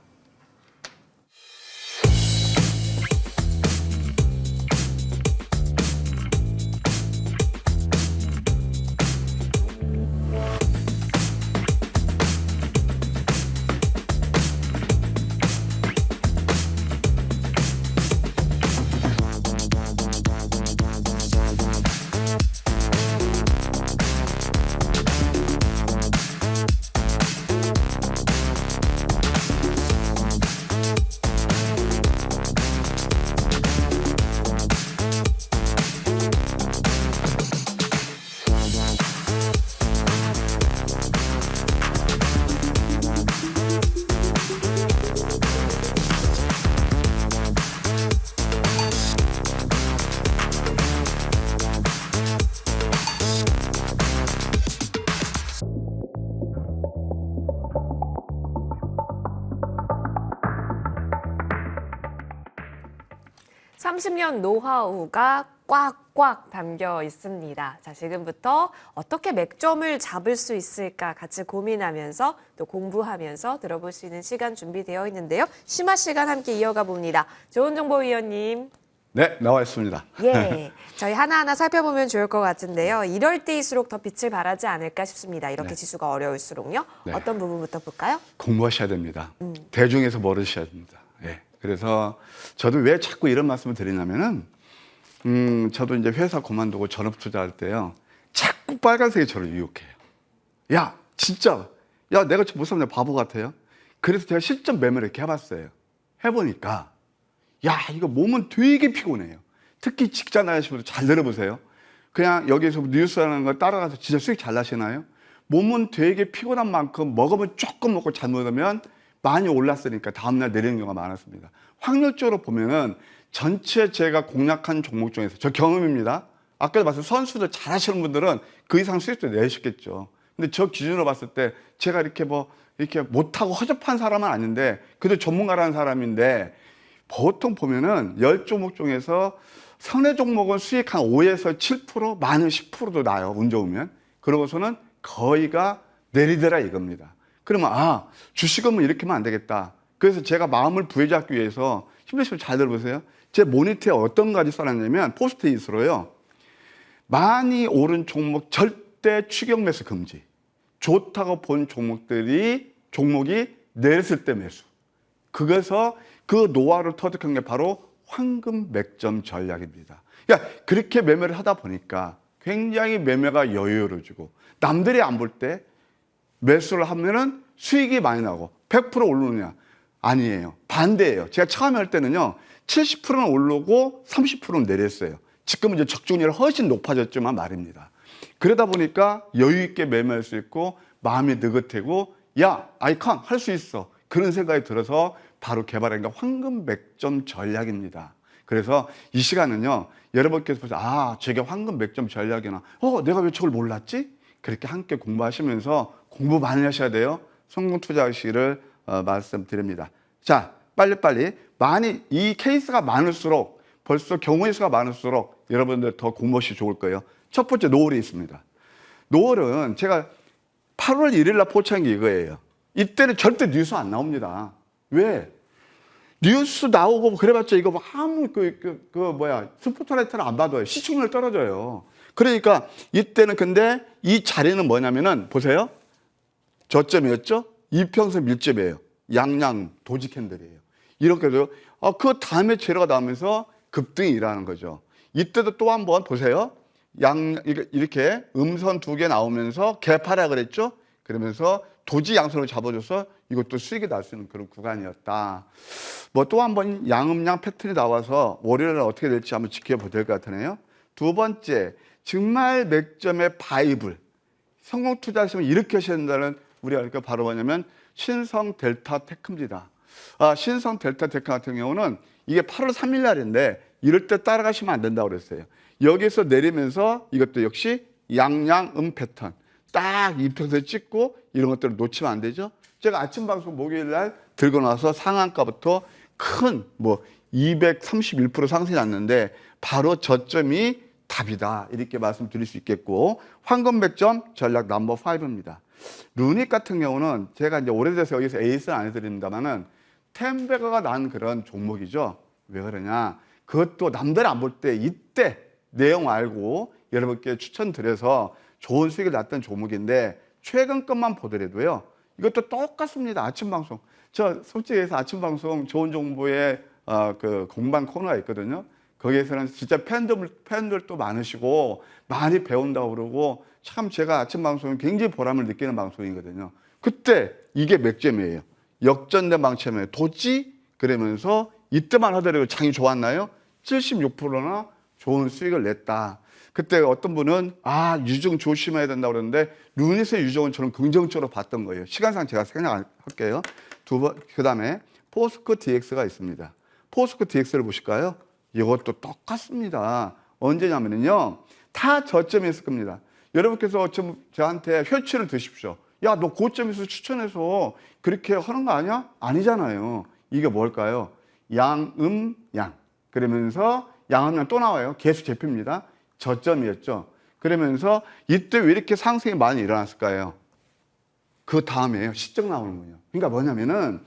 (30년) 노하우가 꽉꽉 담겨 있습니다. 자, 지금부터 어떻게 맥점을 잡을 수 있을까 같이 고민하면서 또 공부하면서 들어볼 수 있는 시간 준비되어 있는데요. 심화 시간 함께 이어가 봅니다. 조은정보위원님. 네, 나와 있습니다. 예, 저희 하나하나 살펴보면 좋을 것 같은데요. 이럴 때일수록 더 빛을 발하지 않을까 싶습니다. 이렇게 네. 지수가 어려울수록요. 네. 어떤 부분부터 볼까요? 공부하셔야 됩니다. 대중에서 멀으셔야 됩니다. 예. 그래서 저도 왜 자꾸 이런 말씀을 드리냐면은 저도 이제 회사 그만두고 전업 투자할 때요. 자꾸 빨간색이 저를 유혹해요. 야, 진짜. 야, 내가 못 사면 바보 같아요. 그래서 제가 실전 매매를 이렇게 해봤어요. 해보니까 야, 이거 몸은 되게 피곤해요. 특히 직장 다니시는 분들 잘 들어보세요. 그냥 여기서 뉴스라는 걸 따라가서 진짜 수익 잘 나시나요? 몸은 되게 피곤한 만큼 먹으면 조금 먹고 잘못하면 많이 올랐으니까 다음날 내리는 경우가 많았습니다. 확률적으로 보면은 전체 제가 공략한 종목 중에서 저 경험입니다. 아까도 말씀 선수들 잘하시는 분들은 그 이상 수익도 내셨겠죠. 근데 저 기준으로 봤을 때 제가 이렇게 이렇게 못하고 허접한 사람은 아닌데 그래도 전문가라는 사람인데 보통 보면은 10종목 중에서 선의 종목은 수익 한 5에서 7%, 많은 10%도 나요. 운 좋으면. 그러고서는 거의가 내리더라 이겁니다. 그러면 주식은 뭐 이렇게 하면 안 되겠다. 그래서 제가 마음을 부여잡기 위해서 힘드시면 잘 들어보세요. 제 모니터에 어떤 가지 써놨냐면 포스트잇으로요. 많이 오른 종목 절대 추격 매수 금지. 좋다고 본 종목이 내렸을 때 매수. 그래서 그 노하우를 터득한 게 바로 황금 맥점 전략입니다. 그러니까 그렇게 매매를 하다 보니까 굉장히 매매가 여유로워지고 남들이 안 볼 때 매수를 하면은 수익이 많이 나고 100% 오르느냐? 아니에요. 반대예요. 제가 처음에 할 때는요. 70%는 오르고 30%는 내렸어요. 지금은 이제 적중률이 훨씬 높아졌지만 말입니다. 그러다 보니까 여유 있게 매매할 수 있고 마음이 느긋하고 야, 아이콘 할 수 있어. 그런 생각이 들어서 바로 개발한 게 황금 맥점 전략입니다. 그래서 이 시간은요. 여러분께서 보세요. 저게 황금 맥점 전략이나 내가 왜 저걸 몰랐지? 그렇게 함께 공부하시면서 공부 많이 하셔야 돼요. 성공 투자하시기를 말씀드립니다. 자, 빨리빨리 많이 이 케이스가 많을수록 벌써 경우의 수가 많을수록 여러분들 더 공부하시 좋을 거예요. 첫 번째 노을이 있습니다. 노을은 제가 8월 1일 날 포착한 게 이거예요. 이때는 절대 뉴스 안 나옵니다. 왜? 뉴스 나오고 그래봤자 이거 아무 스포트라이트를 안 받아요. 시청률 떨어져요. 그러니까 이때는 근데 이 자리는 뭐냐면은 보세요. 저점이었죠? 이평선 밀집이에요. 양양 도지 캔들이에요. 이렇게도 그 다음에 재료가 나오면서 급등이 일어나는 거죠. 이때도 또 한번 보세요. 이렇게 음선 2개 나오면서 개파라 그랬죠? 그러면서 도지 양선을 잡아줘서 이것도 수익이 날 수 있는 그런 구간이었다. 뭐 또 한 번 양음양 패턴이 나와서 월요일에 어떻게 될지 한번 지켜봐야 될 것 같으네요. 두 번째, 정말 맥점의 바이블. 성공 투자하시면 이렇게 하셔야 된다는 우리가 바로 뭐냐면 신성 델타 테크입니다. 신성 델타 테크 같은 경우는 이게 8월 3일 날인데 이럴 때 따라가시면 안 된다고 그랬어요. 여기서 내리면서 이것도 역시 양양음 패턴. 딱 이평선 찍고 이런 것들을 놓치면 안 되죠. 제가 아침 방송 목요일 날 들고 나서 상한가부터 큰 231% 상승이 났는데 바로 저점이 답이다. 이렇게 말씀드릴 수 있겠고 황금 맥점 전략 넘버 5입니다. 루닉 같은 경우는 제가 이제 오래돼서 여기서 에이스는 안 해드립니다만은 템베거가 난 그런 종목이죠. 왜 그러냐? 그것도 남들이 안 볼 때 이때 내용 알고 여러분께 추천드려서 좋은 수익을 났던 종목인데 최근 것만 보더라도요. 이것도 똑같습니다. 아침 방송. 저 솔직히 해서 아침 방송 좋은 정보의 그 공방 코너가 있거든요. 거기에서는 진짜 팬들도 많으시고 많이 배운다고 그러고 참 제가 아침 방송에 굉장히 보람을 느끼는 방송이거든요. 그때 이게 맥점이에요. 역전된 방침이에요. 도지 그러면서 이때만 하더라도 장이 좋았나요? 76%나 좋은 수익을 냈다. 그때 어떤 분은 유정 조심해야 된다고 그러는데 루닛의 유정은 저는 긍정적으로 봤던 거예요. 시간상 제가 생각할게요. 그 다음에 포스코 DX가 있습니다. 포스코 DX를 보실까요? 이것도 똑같습니다. 언제냐면요. 다 저점이 있을 겁니다. 여러분께서 저한테 혈치를 드십시오. 야, 너 고점에서 추천해서 그렇게 하는 거 아니야? 아니잖아요. 이게 뭘까요? 양음양. 그러면서 양음양 또 나와요. 계속 잡힙니다. 저점이었죠. 그러면서 이때 왜 이렇게 상승이 많이 일어났을까요? 그 다음에요. 시적 나오는 거예요. 그러니까 뭐냐면은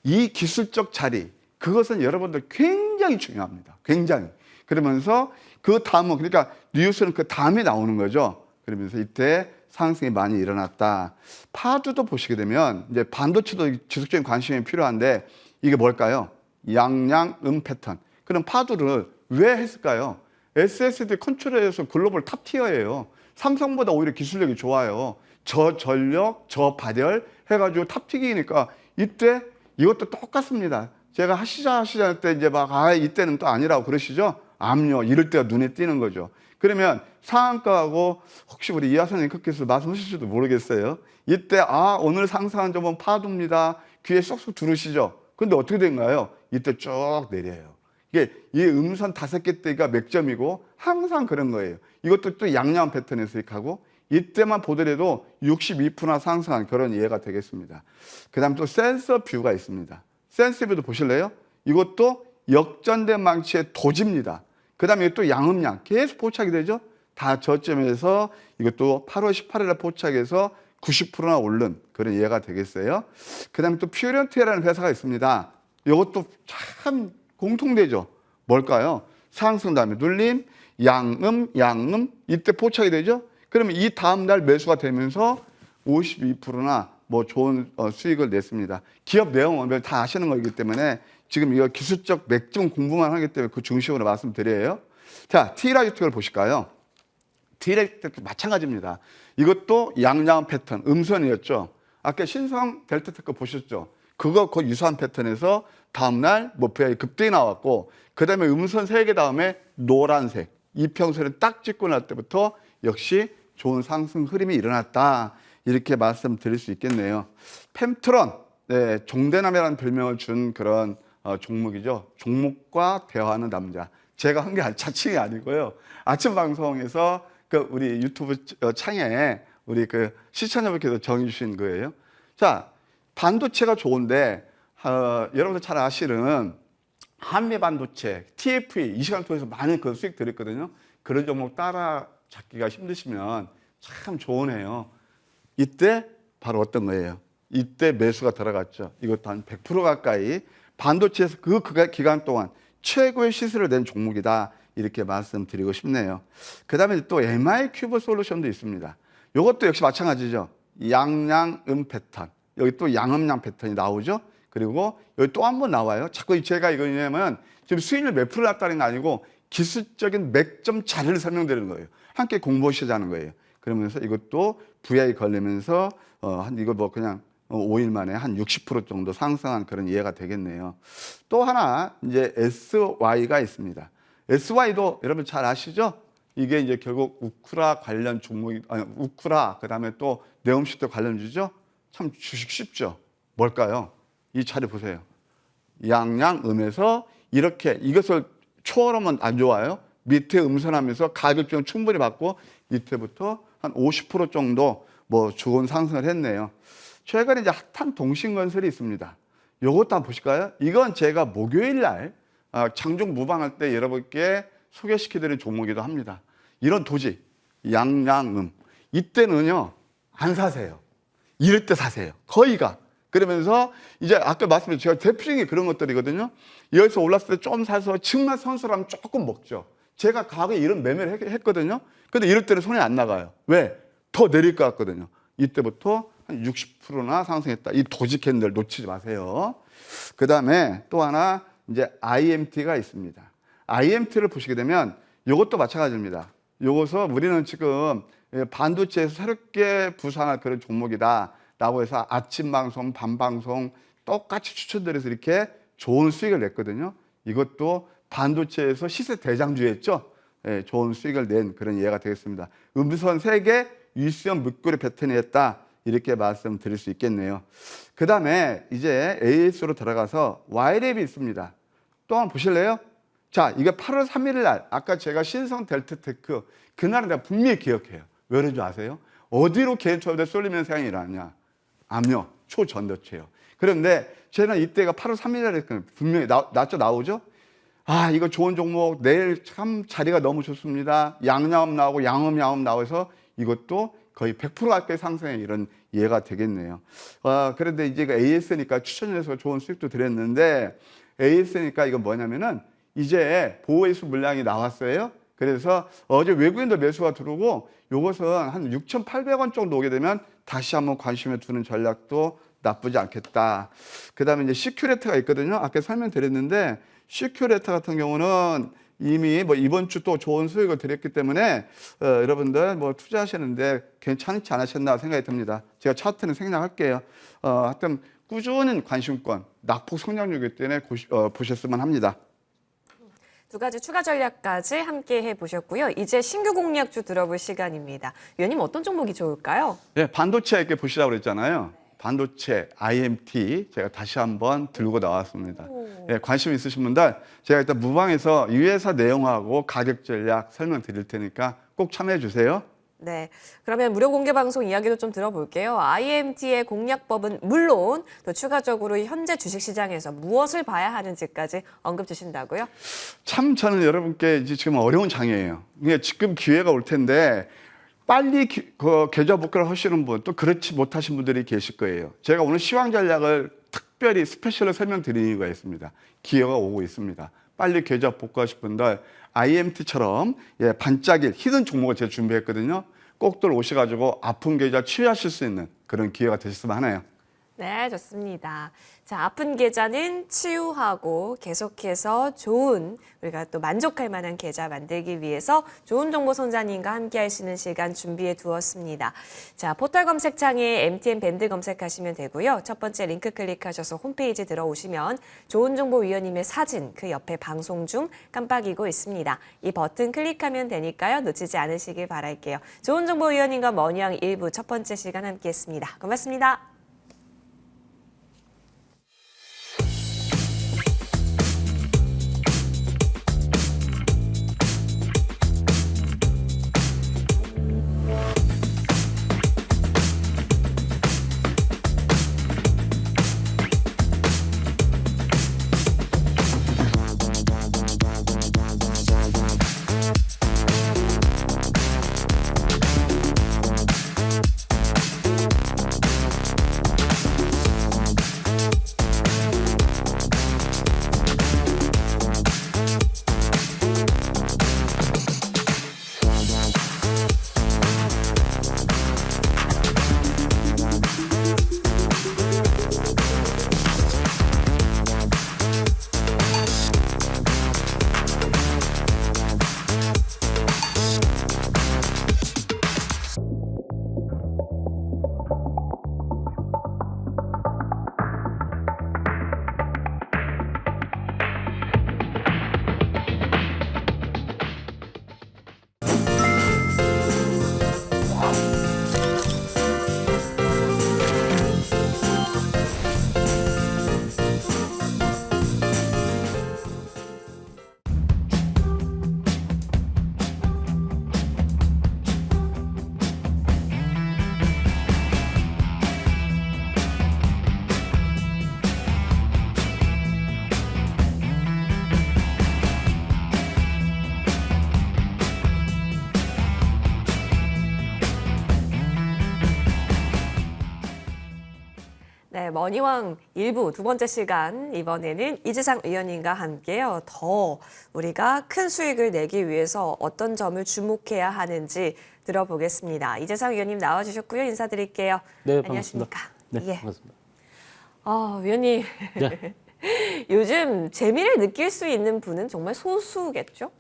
이 기술적 자리, 그것은 여러분들 굉장히 중요합니다. 굉장히. 그러면서 그 다음은 그러니까 뉴스는 그 다음에 나오는 거죠. 그러면서 이때 상승이 많이 일어났다. 파두도 보시게 되면 이제 반도체도 지속적인 관심이 필요한데 이게 뭘까요? 양양음 패턴. 그럼 파두를 왜 했을까요? SSD 컨트롤에서 글로벌 탑 티어예요. 삼성보다 오히려 기술력이 좋아요. 저전력, 저발열 해가지고 탑 튀기니까 이때 이것도 똑같습니다. 제가 하시자 때 이제 이때는 또 아니라고 그러시죠? 암요. 이럴 때가 눈에 띄는 거죠. 그러면 상한가하고 혹시 우리 이하선 앵커께서 말씀하실지도 모르겠어요. 이때 오늘 상승한 점은 파도입니다. 귀에 쏙쏙 들으시죠? 근데 어떻게 된가요? 이때 쭉 내려요. 이게 이 음선 5개 때가 맥점이고 항상 그런 거예요. 이것도 또 양양 패턴의 수익하고 이때만 보더라도 62%나 상승한 그런 이해가 되겠습니다. 그 다음 또 센서 뷰가 있습니다. 센서 뷰도 보실래요? 이것도 역전된 망치의 도지입니다. 그다음에 또 양음양 계속 포착이 되죠. 다 저점에서 이것도 8월 18일에 포착해서 90%나 오른 그런 예가 되겠어요. 그다음에 또 퓨런트라는 회사가 있습니다. 이것도 참 공통되죠. 뭘까요? 상승 다음에 눌림, 양음 이때 포착이 되죠. 그러면 이 다음 날 매수가 되면서 52%나 뭐 좋은 수익을 냈습니다. 기업 내용은 다 아시는 거기 때문에 지금 이거 기술적 맥점 공부만 하기 때문에 그 중심으로 말씀드려요. 자, T라이트를 보실까요? T라이트 마찬가지입니다. 이것도 양양 패턴, 음선이었죠. 아까 신성 델타테크 보셨죠? 그거 그 유사한 패턴에서 다음날 목표에 급등이 나왔고, 그 다음에 음선 3개 다음에 노란색, 이평선을 딱 찍고 날 때부터 역시 좋은 상승 흐름이 일어났다. 이렇게 말씀드릴 수 있겠네요. 펜트론, 네, 종대남이라는 별명을 준 그런 종목이죠. 종목과 대화하는 남자. 제가 한 게 자칭이 아니고요. 아침 방송에서 그 우리 유튜브 창에 우리 그 시청자분께서 정해주신 거예요. 자, 반도체가 좋은데 여러분들 잘 아시는 한미 반도체, TFE 이 시간 통해서 많은 그 수익 드렸거든요. 그런 종목 따라잡기가 힘드시면 참 좋으네요. 이때 바로 어떤 거예요? 이때 매수가 들어갔죠. 이것도 한 100% 가까이 반도체에서 그 기간 동안 최고의 시세를 낸 종목이다. 이렇게 말씀드리고 싶네요. 그 다음에 또 MI 큐브 솔루션도 있습니다. 이것도 역시 마찬가지죠. 양양음 패턴. 여기 또 양음양 패턴이 나오죠. 그리고 여기 또 한 번 나와요. 자꾸 제가 이거 왜냐면 지금 수익률 몇 프로 났다는 게 아니고 기술적인 맥점 자리를 설명드리는 거예요. 함께 공부하시자는 거예요. 그러면서 이것도 VI 걸리면서 이거 뭐 그냥 5일 만에 한 60% 정도 상승한 그런 이해가 되겠네요. 또 하나 이제 SY가 있습니다. SY도 여러분 잘 아시죠? 이게 이제 결국 우크라 관련 종목이 우크라 그다음에 또 네옴시트 관련주죠. 참 주식 쉽죠. 뭘까요? 이 차례 보세요. 양양음에서 이렇게 이것을 초월하면 안 좋아요. 밑에 음선하면서 가격 좀 충분히 받고 이때부터 한 50% 정도 뭐 좋은 상승을 했네요. 최근에 이제 핫한 동신건설이 있습니다. 요것도 한번 보실까요? 이건 제가 목요일 날 장중 무방할 때 여러분께 소개시켜드린 종목이기도 합니다. 이런 도지, 양양음. 이때는요, 안 사세요. 이럴 때 사세요. 거의가. 그러면서 이제 아까 말씀드린 제가 대표적인 그런 것들이거든요. 여기서 올랐을 때 좀 사서 정말 선수라면 조금 먹죠. 제가 과거에 이런 매매를 했거든요. 근데 이럴 때는 손이 안 나가요. 왜? 더 내릴 것 같거든요. 이때부터 한 60%나 상승했다. 이 도지 캔들 놓치지 마세요. 그 다음에 또 하나 이제 IMT가 있습니다. IMT를 보시게 되면 이것도 마찬가지입니다. 이것은 우리는 지금 반도체에서 새롭게 부상할 그런 종목이다 라고 해서 아침 방송, 밤 방송 똑같이 추천드려서 이렇게 좋은 수익을 냈거든요. 이것도 반도체에서 시세 대장주였죠. 예, 좋은 수익을 낸 그런 예가 되겠습니다. 음선 3개, 윗수염 물꼬리 패턴이 했다. 이렇게 말씀드릴 수 있겠네요. 그 다음에 이제 AS로 들어가서 YLab이 있습니다. 또 한번 보실래요? 자, 이게 8월 3일 날 아까 제가 신성 델타테크 그날은 내가 분명히 기억해요. 왜 그런 줄 아세요? 어디로 개인처분에 쏠리면 상황이 일어나냐? 압력, 초전도체요. 그런데 저는 이때가 8월 3일 날에 분명히 나오죠? 아, 이거 좋은 종목, 내일 참 자리가 너무 좋습니다. 양양음 나오고 양음 나와서 이것도 거의 100% 가까이 상승에 이런 예가 되겠네요. 그런데 이제 AS니까 추천해서 좋은 수익도 드렸는데 AS니까 이건 뭐냐면은 이제 보호회수 물량이 나왔어요. 그래서 어제 외국인들 매수가 들어오고 요것은 한 6,800원 정도 오게 되면 다시 한번 관심을 두는 전략도 나쁘지 않겠다. 그 다음에 이제 시큐레트가 있거든요. 아까 설명드렸는데 시큐레트 같은 경우는 이미 뭐 이번 주 또 좋은 수익을 드렸기 때문에 여러분들 뭐 투자하시는데 괜찮지 않으셨나 생각이 듭니다. 제가 차트는 생략할게요. 하여튼 꾸준한 관심권, 낙폭 성장률이기 때문에 보셨으면 합니다. 두 가지 추가 전략까지 함께 해보셨고요. 이제 신규 공략주 들어볼 시간입니다. 위원님 어떤 종목이 좋을까요? 네, 반도체 이렇게 보시라고 그랬잖아요. 반도체, IMT 제가 다시 한번 들고 나왔습니다. 네, 관심 있으신 분들 제가 일단 무방에서 이 회사 내용하고 가격 전략 설명드릴 테니까 꼭 참여해 주세요. 네, 그러면 무료 공개 방송 이야기도 좀 들어볼게요. IMT의 공략법은 물론 또 추가적으로 현재 주식시장에서 무엇을 봐야 하는지까지 언급 주신다고요? 참 저는 여러분께 이제 지금 어려운 장이에요. 그러니까 지금 기회가 올 텐데 빨리 그 계좌 복구를 하시는 분, 또 그렇지 못하신 분들이 계실 거예요. 제가 오늘 시황 전략을 특별히 스페셜로 설명드리는 이유가 있습니다. 기회가 오고 있습니다. 빨리 계좌 복구하실 분들 IMT처럼 반짝일 히든 종목을 제가 준비했거든요. 꼭들 오셔가지고 아픈 계좌 치유하실 수 있는 그런 기회가 되셨으면 하나요. 네, 좋습니다. 자, 아픈 계좌는 치유하고 계속해서 좋은, 우리가 또 만족할 만한 계좌 만들기 위해서 좋은 정보 손자님과 함께 하시는 시간 준비해 두었습니다. 자, 포털 검색창에 MTN 밴드 검색하시면 되고요. 첫 번째 링크 클릭하셔서 홈페이지 들어오시면 좋은 정보 위원님의 사진, 그 옆에 방송 중 깜빡이고 있습니다. 이 버튼 클릭하면 되니까요. 놓치지 않으시길 바랄게요. 좋은 정보 위원님과 머니왕 1부 첫 번째 시간 함께 했습니다. 고맙습니다. 네, 머니왕 1부 두 번째 시간, 이번에는 이재상 위원님과 함께요. 더 우리가 큰 수익을 내기 위해서 어떤 점을 주목해야 하는지 들어보겠습니다. 이재상 위원님 나와주셨고요. 인사드릴게요. 네, 안녕하십니까? 반갑습니다. 네, 예. 반갑습니다. 위원님, 네. 요즘 재미를 느낄 수 있는 분은 정말 소수겠죠?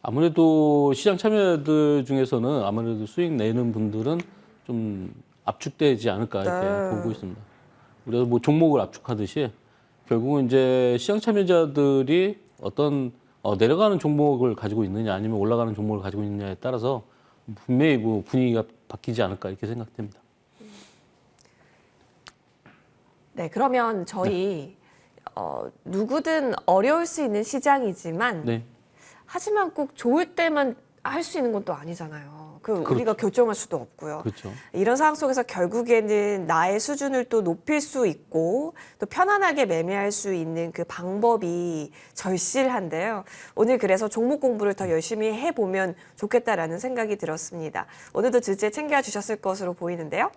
아무래도 시장 참여자들 중에서는 아무래도 수익 내는 분들은 좀 압축되지 않을까 이렇게 네. 보고 있습니다. 우리가 뭐 종목을 압축하듯이 결국은 이제 시장 참여자들이 어떤 내려가는 종목을 가지고 있느냐 아니면 올라가는 종목을 가지고 있느냐에 따라서 분명히 뭐 분위기가 바뀌지 않을까 이렇게 생각됩니다. 네, 그러면 저희 누구든 어려울 수 있는 시장이지만 네. 하지만 꼭 좋을 때만 할 수 있는 건 또 아니잖아요. 그렇죠. 우리가 결정할 수도 없고요. 그렇죠. 이런 상황 속에서 결국에는 나의 수준을 또 높일 수 있고 또 편안하게 매매할 수 있는 그 방법이 절실한데요. 오늘 그래서 종목 공부를 더 열심히 해보면 좋겠다라는 생각이 들었습니다. 오늘도 주제 챙겨주셨을 것으로 보이는데요.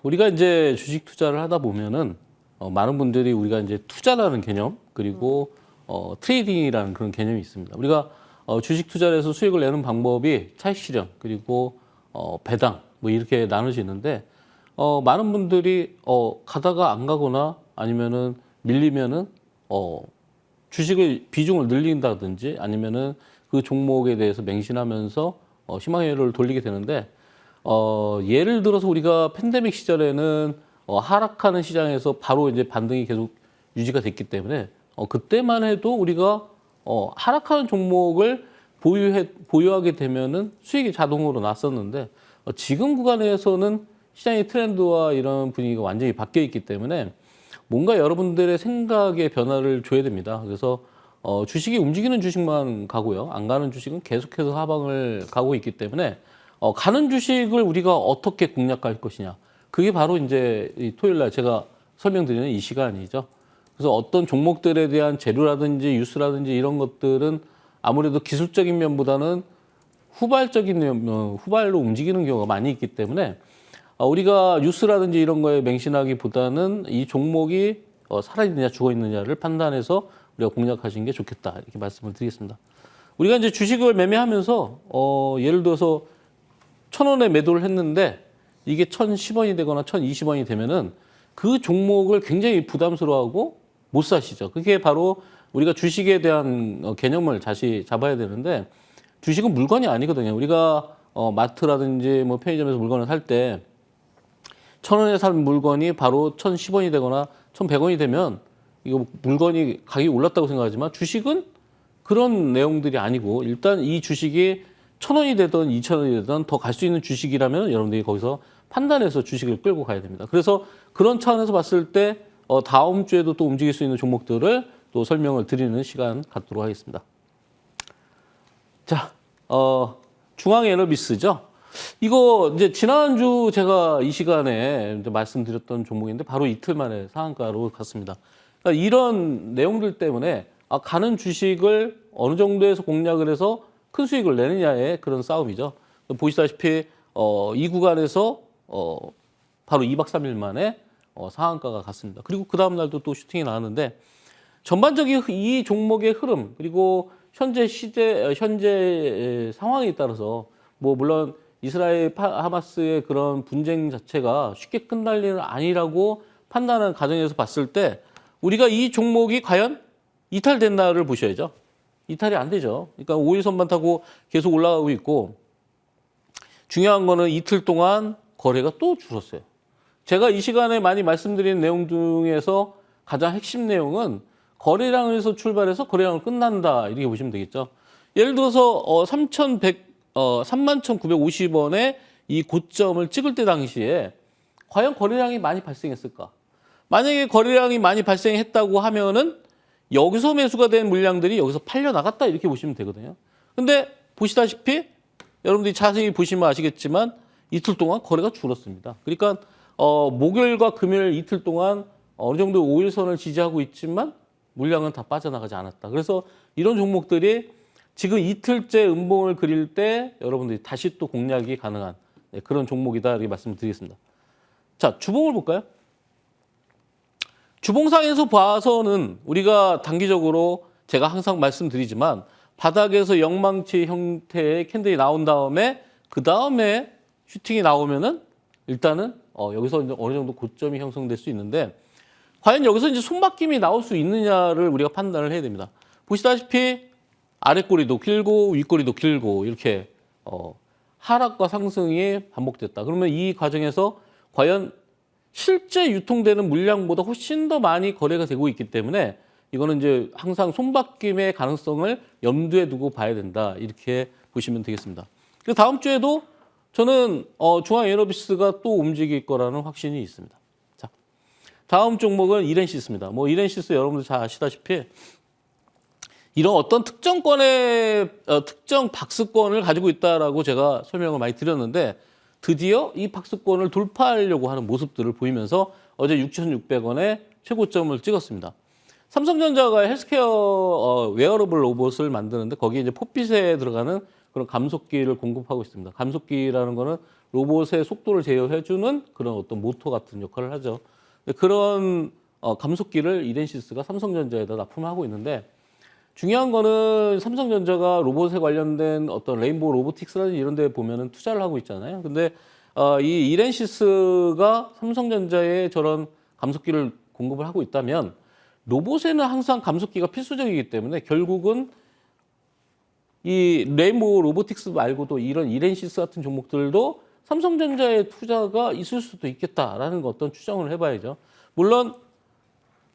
우리가 이제 주식 투자를 하다 보면은 많은 분들이 우리가 이제 투자라는 개념 그리고 트레이딩이라는 그런 개념이 있습니다. 우리가 주식 투자를 해서 수익을 내는 방법이 차익 실현 그리고 배당 뭐 이렇게 나눠지는데 많은 분들이 가다가 안 가거나 아니면은 밀리면은 주식의 비중을 늘린다든지 아니면은 그 종목에 대해서 맹신하면서 희망회로를 돌리게 되는데 예를 들어서 우리가 팬데믹 시절에는 하락하는 시장에서 바로 이제 반등이 계속 유지가 됐기 때문에 그때만 해도 우리가 하락하는 종목을 보유하게 되면은 수익이 자동으로 났었는데 지금 구간에서는 시장의 트렌드와 이런 분위기가 완전히 바뀌어 있기 때문에 뭔가 여러분들의 생각의 변화를 줘야 됩니다. 그래서 주식이 움직이는 주식만 가고요. 안 가는 주식은 계속해서 하방을 가고 있기 때문에 가는 주식을 우리가 어떻게 공략할 것이냐. 그게 바로 이제 이 토요일 날 제가 설명드리는 이 시간이죠. 그래서 어떤 종목들에 대한 재료라든지 뉴스라든지 이런 것들은 아무래도 기술적인 면보다는 후발적인 면, 후발로 움직이는 경우가 많이 있기 때문에 우리가 뉴스라든지 이런 거에 맹신하기보다는 이 종목이 살아있느냐 죽어있느냐를 판단해서 우리가 공략하시는 게 좋겠다 이렇게 말씀을 드리겠습니다. 우리가 이제 주식을 매매하면서 예를 들어서 1,000원에 매도를 했는데 이게 1,010원이 되거나 1,020원이 되면은 그 종목을 굉장히 부담스러워하고 못 사시죠. 그게 바로 우리가 주식에 대한 개념을 다시 잡아야 되는데 주식은 물건이 아니거든요. 우리가 마트라든지 뭐 편의점에서 물건을 살 때 1,000원에 산 물건이 바로 1,010원이 되거나 1,100원이 되면 이거 물건이 가격이 올랐다고 생각하지만 주식은 그런 내용들이 아니고 일단 이 주식이 1,000원이 되든 2,000원이 되든 더 갈 수 있는 주식이라면 여러분들이 거기서 판단해서 주식을 끌고 가야 됩니다. 그래서 그런 차원에서 봤을 때 다음 주에도 또 움직일 수 있는 종목들을 또 설명을 드리는 시간 갖도록 하겠습니다. 자, 중앙에너비스죠. 이거 이제 지난주 제가 이 시간에 이제 말씀드렸던 종목인데 바로 이틀 만에 상한가로 갔습니다. 그러니까 이런 내용들 때문에 가는 주식을 어느 정도에서 공략을 해서 큰 수익을 내느냐의 그런 싸움이죠. 보시다시피 이 구간에서 바로 2박 3일 만에 상한가가 갔습니다. 그리고 그 다음 날도 또 슈팅이 나왔는데 전반적인 이 종목의 흐름 그리고 현재 상황에 따라서 뭐 물론 이스라엘 하마스의 그런 분쟁 자체가 쉽게 끝날 일은 아니라고 판단하는 과정에서 봤을 때 우리가 이 종목이 과연 이탈됐나를 보셔야죠. 이탈이 안 되죠. 그러니까 5일선만 타고 계속 올라가고 있고 중요한 거는 이틀 동안 거래가 또 줄었어요. 제가 이 시간에 많이 말씀드린 내용 중에서 가장 핵심 내용은 거래량에서 출발해서 거래량을 끝난다 이렇게 보시면 되겠죠. 예를 들어서 31,950원에 이 고점을 찍을 때 당시에 과연 거래량이 많이 발생했을까? 만약에 거래량이 많이 발생했다고 하면은 여기서 매수가 된 물량들이 여기서 팔려 나갔다 이렇게 보시면 되거든요. 근데 보시다시피 여러분들이 자세히 보시면 아시겠지만 이틀 동안 거래가 줄었습니다. 그러니까 목요일과 금요일 이틀 동안 어느 정도 5일선을 지지하고 있지만 물량은 다 빠져나가지 않았다. 그래서 이런 종목들이 지금 이틀째 음봉을 그릴 때 여러분들이 다시 또 공략이 가능한 그런 종목이다 이렇게 말씀을 드리겠습니다. 자, 주봉을 볼까요? 주봉상에서 봐서는 우리가 단기적으로 제가 항상 말씀드리지만 바닥에서 영망치 형태의 캔들이 나온 다음에 그 다음에 슈팅이 나오면은 일단은 여기서 이제 어느 정도 고점이 형성될 수 있는데 과연 여기서 이제 손바뀜이 나올 수 있느냐를 우리가 판단을 해야 됩니다. 보시다시피 아랫꼬리도 길고 윗꼬리도 길고 이렇게 하락과 상승이 반복됐다. 그러면 이 과정에서 과연 실제 유통되는 물량보다 훨씬 더 많이 거래가 되고 있기 때문에 이거는 이제 항상 손바뀜의 가능성을 염두에 두고 봐야 된다. 이렇게 보시면 되겠습니다. 그리고 다음 주에도 저는 중앙에너비스가 또 움직일 거라는 확신이 있습니다. 자, 다음 종목은 이렌시스입니다. 뭐 이렌시스 여러분들 잘 아시다시피 이런 어떤 특정권의 특정 박스권을 가지고 있다라고 제가 설명을 많이 드렸는데 드디어 이 박스권을 돌파하려고 하는 모습들을 보이면서 어제 6,600원에 최고점을 찍었습니다. 삼성전자가 헬스케어 웨어러블 로봇을 만드는데 거기에 이제 포핏에 들어가는 그런 감속기를 공급하고 있습니다. 감속기라는 거는 로봇의 속도를 제어해주는 그런 어떤 모터 같은 역할을 하죠. 그런 감속기를 이렌시스가 삼성전자에다 납품하고 있는데 중요한 거는 삼성전자가 로봇에 관련된 어떤 레인보우 로보틱스라든지 이런 데 보면은 투자를 하고 있잖아요. 근데 이 이렌시스가 삼성전자에 저런 감속기를 공급을 하고 있다면 로봇에는 항상 감속기가 필수적이기 때문에 결국은 이 레인보우 로보틱스 말고도 이런 이렌시스 같은 종목들도 삼성전자의 투자가 있을 수도 있겠다라는 어떤 추정을 해봐야죠. 물론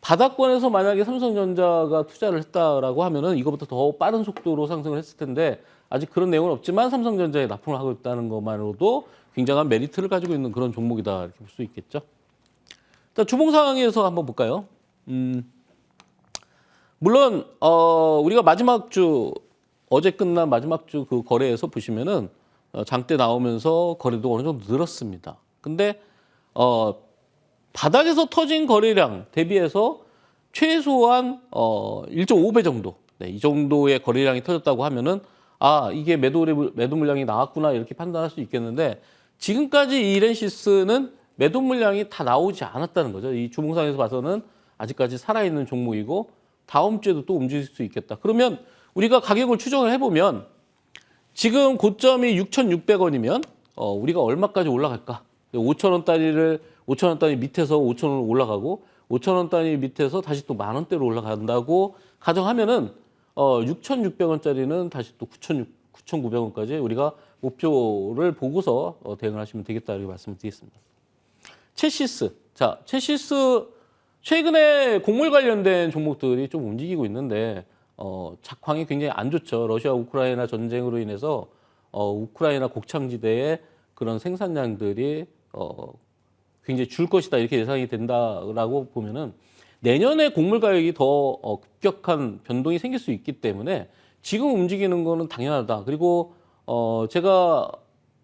바닥권에서 만약에 삼성전자가 투자를 했다라고 하면은 이거보다 더 빠른 속도로 상승을 했을 텐데 아직 그런 내용은 없지만 삼성전자에 납품을 하고 있다는 것만으로도 굉장한 메리트를 가지고 있는 그런 종목이다 이렇게 볼 수 있겠죠. 자, 주봉 상황에서 한번 볼까요? 물론 우리가 마지막 주 어제 끝난 마지막 주 그 거래에서 보시면은 장대 나오면서 거래도 어느 정도 늘었습니다. 근데 바닥에서 터진 거래량 대비해서 최소한 1.5배 정도, 네, 이 정도의 거래량이 터졌다고 하면은 이게 매도 물량이 나왔구나 이렇게 판단할 수 있겠는데 지금까지 이 렌시스는 매도 물량이 다 나오지 않았다는 거죠. 이 주봉상에서 봐서는 아직까지 살아있는 종목이고 다음 주에도 또 움직일 수 있겠다. 그러면 우리가 가격을 추정을 해보면 지금 고점이 6,600원이면 우리가 얼마까지 올라갈까? 5,000원 단위 밑에서 5,000원 올라가고 5,000원 단위 밑에서 다시 또 10,000원대로 올라간다고 가정하면은 6,600원짜리는 다시 또 9,900원까지 우리가 목표를 보고서 대응을 하시면 되겠다 이렇게 말씀을 드리겠습니다. 체시스. 자, 체시스 최근에 곡물 관련된 종목들이 좀 움직이고 있는데 작황이 굉장히 안 좋죠. 러시아 우크라이나 전쟁으로 인해서 우크라이나 곡창지대의 그런 생산량들이 굉장히 줄 것이다 이렇게 예상이 된다라고 보면은 내년에 곡물 가격이 더 급격한 변동이 생길 수 있기 때문에 지금 움직이는 거는 당연하다. 그리고 제가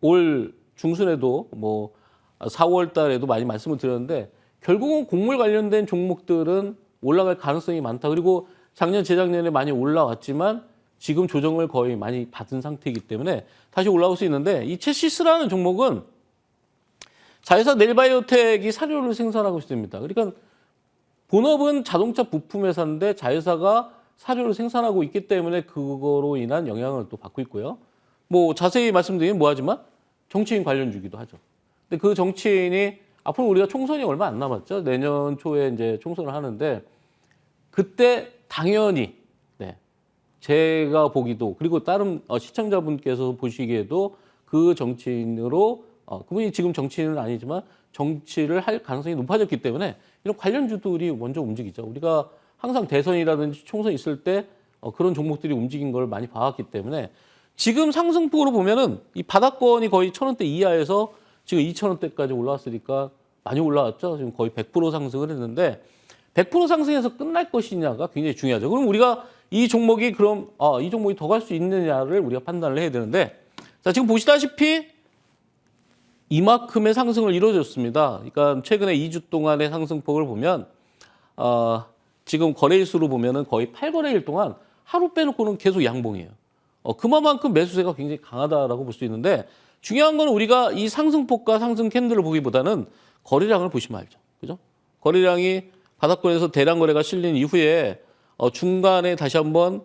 올 중순에도 뭐 4월 달에도 많이 말씀을 드렸는데 결국은 곡물 관련된 종목들은 올라갈 가능성이 많다. 그리고 작년, 재작년에 많이 올라왔지만 지금 조정을 거의 많이 받은 상태이기 때문에 다시 올라올 수 있는데 이 체시스라는 종목은 자회사 넬바이오텍이 사료를 생산하고 있습니다. 그러니까 본업은 자동차 부품 회사인데 자회사가 사료를 생산하고 있기 때문에 그거로 인한 영향을 또 받고 있고요. 뭐 자세히 말씀드리면 뭐하지만 정치인 관련주기도 하죠. 근데 그 정치인이 앞으로 우리가 총선이 얼마 안 남았죠. 내년 초에 이제 총선을 하는데 그때 당연히 제가 보기도 그리고 다른 시청자분께서 보시기에도 그 정치인으로 그분이 지금 정치인은 아니지만 정치를 할 가능성이 높아졌기 때문에 이런 관련주들이 먼저 움직이죠. 우리가 항상 대선이라든지 총선 있을 때 그런 종목들이 움직인 걸 많이 봐왔기 때문에 지금 상승폭으로 보면은 이 바닥권이 거의 1,000원대 이하에서 지금 2,000원대까지 올라왔으니까 많이 올라왔죠. 지금 거의 100% 상승을 했는데 100% 상승해서 끝날 것이냐가 굉장히 중요하죠. 그럼 우리가 이 종목이 그럼 이 종목이 더 갈 수 있느냐를 우리가 판단을 해야 되는데 자 지금 보시다시피 이만큼의 상승을 이루어졌습니다. 그러니까 최근에 2주 동안의 상승폭을 보면 지금 거래일수로 보면은 거의 8거래일 동안 하루 빼놓고는 계속 양봉이에요. 그만큼 매수세가 굉장히 강하다라고 볼 수 있는데 중요한 건 우리가 이 상승폭과 상승 캔들을 보기보다는 거래량을 보시면 알죠. 그죠? 거래량이 바닥권에서 대량 거래가 실린 이후에 중간에 다시 한번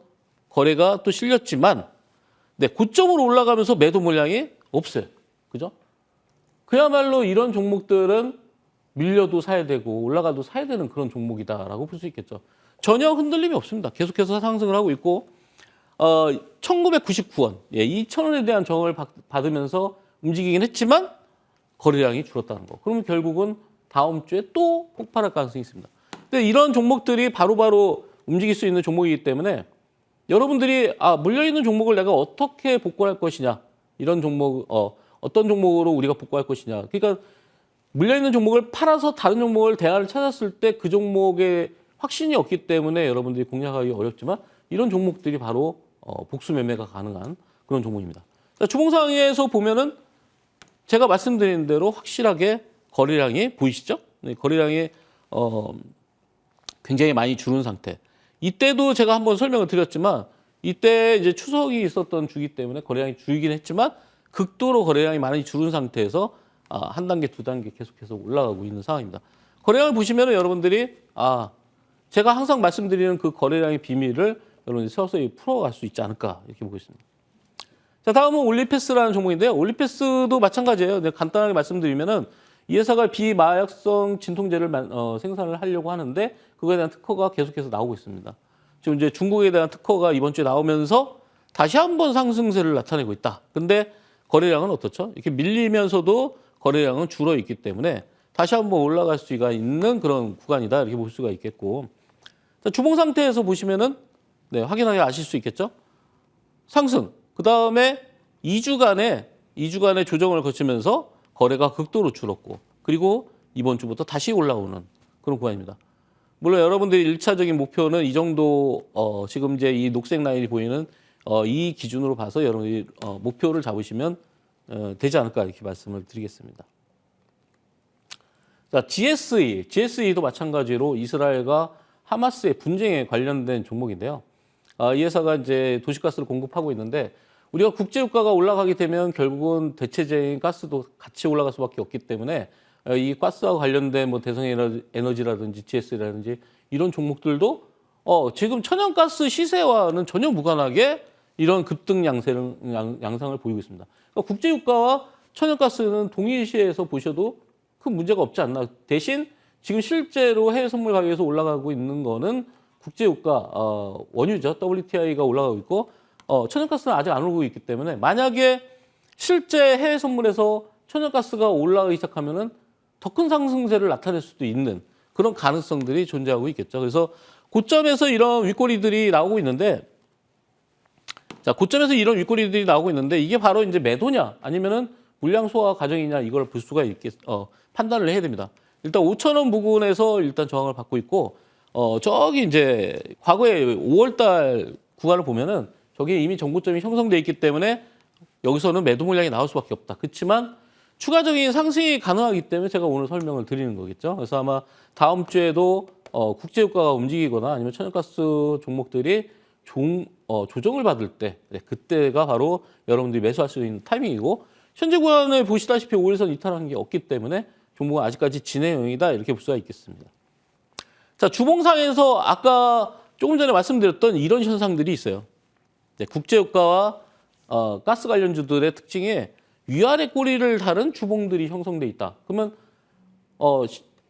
거래가 또 실렸지만 고점으로 올라가면서 매도 물량이 없어요. 그죠? 그야말로 이런 종목들은 밀려도 사야 되고 올라가도 사야 되는 그런 종목이다라고 볼 수 있겠죠. 전혀 흔들림이 없습니다. 계속해서 상승을 하고 있고 1999원, 2,000원에 대한 정을 받으면서 움직이긴 했지만 거래량이 줄었다는 거. 그러면 결국은 다음 주에 또 폭발할 가능성이 있습니다. 근데 이런 종목들이 바로바로 움직일 수 있는 종목이기 때문에 여러분들이 물려있는 종목을 내가 어떻게 복구할 것이냐 이런 종목 어떤 종목으로 우리가 복구할 것이냐 그러니까 물려있는 종목을 팔아서 다른 종목을 대안을 찾았을 때 그 종목에 확신이 없기 때문에 여러분들이 공략하기 어렵지만 이런 종목들이 바로 복수 매매가 가능한 그런 종목입니다. 주봉상에서 보면은 제가 말씀드린 대로 확실하게 거래량이 보이시죠? 거래량이 굉장히 많이 줄은 상태. 이때도 제가 한번 설명을 드렸지만 이때 이제 추석이 있었던 주기 때문에 거래량이 줄긴 했지만 극도로 거래량이 많이 줄은 상태에서 한 단계, 두 단계 계속해서 올라가고 있는 상황입니다. 거래량을 보시면 여러분들이 제가 항상 말씀드리는 그 거래량의 비밀을 여러분들이 서서히 풀어갈 수 있지 않을까 이렇게 보고 있습니다. 자, 다음은 올리패스라는 종목인데요. 올리패스도 마찬가지예요. 간단하게 말씀드리면은 이 회사가 비마약성 진통제를 생산을 하려고 하는데 그거에 대한 특허가 계속해서 나오고 있습니다. 지금 이제 중국에 대한 특허가 이번 주에 나오면서 다시 한번 상승세를 나타내고 있다. 근데 거래량은 어떻죠? 이렇게 밀리면서도 거래량은 줄어 있기 때문에 다시 한번 올라갈 수가 있는 그런 구간이다. 이렇게 볼 수가 있겠고. 자, 주봉 상태에서 보시면은 확인하게 아실 수 있겠죠? 상승. 그 다음에 2주간의 조정을 거치면서 거래가 극도로 줄었고 그리고 이번 주부터 다시 올라오는 그런 구간입니다. 물론 여러분들이 일차적인 목표는 이 정도 지금 이제 이 녹색 라인이 보이는 이 기준으로 봐서 여러분들이 목표를 잡으시면 되지 않을까 이렇게 말씀을 드리겠습니다. 자, GSE도 마찬가지로 이스라엘과 하마스의 분쟁에 관련된 종목인데요. 이 회사가 이제 도시가스를 공급하고 있는데 우리가 국제유가가 올라가게 되면 결국은 대체재인 가스도 같이 올라갈 수밖에 없기 때문에 이 가스와 관련된 뭐 대성에너지라든지 GS라든지 이런 종목들도 지금 천연가스 시세와는 전혀 무관하게 이런 급등 양상을 보이고 있습니다. 그러니까 국제유가와 천연가스는 동일시에서 보셔도 큰 문제가 없지 않나. 대신 지금 실제로 해외 선물 가격에서 올라가고 있는 거는 국제유가 원유죠. WTI가 올라가고 있고 천연가스는 아직 안 오르고 있기 때문에 만약에 실제 해외 선물에서 천연가스가 올라가기 시작하면은 더 큰 상승세를 나타낼 수도 있는 그런 가능성들이 존재하고 있겠죠. 그래서 고점에서 이런 윗꼬리들이 나오고 있는데, 자, 고점에서 이런 윗꼬리들이 나오고 있는데 이게 바로 이제 매도냐 아니면은 물량 소화 과정이냐 이걸 볼 수가 판단을 해야 됩니다. 일단 5,000원 부근에서 일단 저항을 받고 있고, 저기 이제 과거에 5월달 구간을 보면은 저기에 이미 정고점이 형성돼 있기 때문에 여기서는 매도 물량이 나올 수밖에 없다. 그렇지만 추가적인 상승이 가능하기 때문에 제가 오늘 설명을 드리는 거겠죠. 그래서 아마 다음 주에도 국제유가가 움직이거나 아니면 천연가스 종목들이 조정을 받을 때, 그때가 바로 여러분들이 매수할 수 있는 타이밍이고, 현재 구간을 보시다시피 5일선 이탈한 게 없기 때문에 종목은 아직까지 진행형이다 이렇게 볼 수가 있겠습니다. 자, 주봉상에서 아까 조금 전에 말씀드렸던 이런 현상들이 있어요. 국제유가와 가스 관련주들의 특징에 위아래 꼬리를 다른 주봉들이 형성돼 있다. 그러면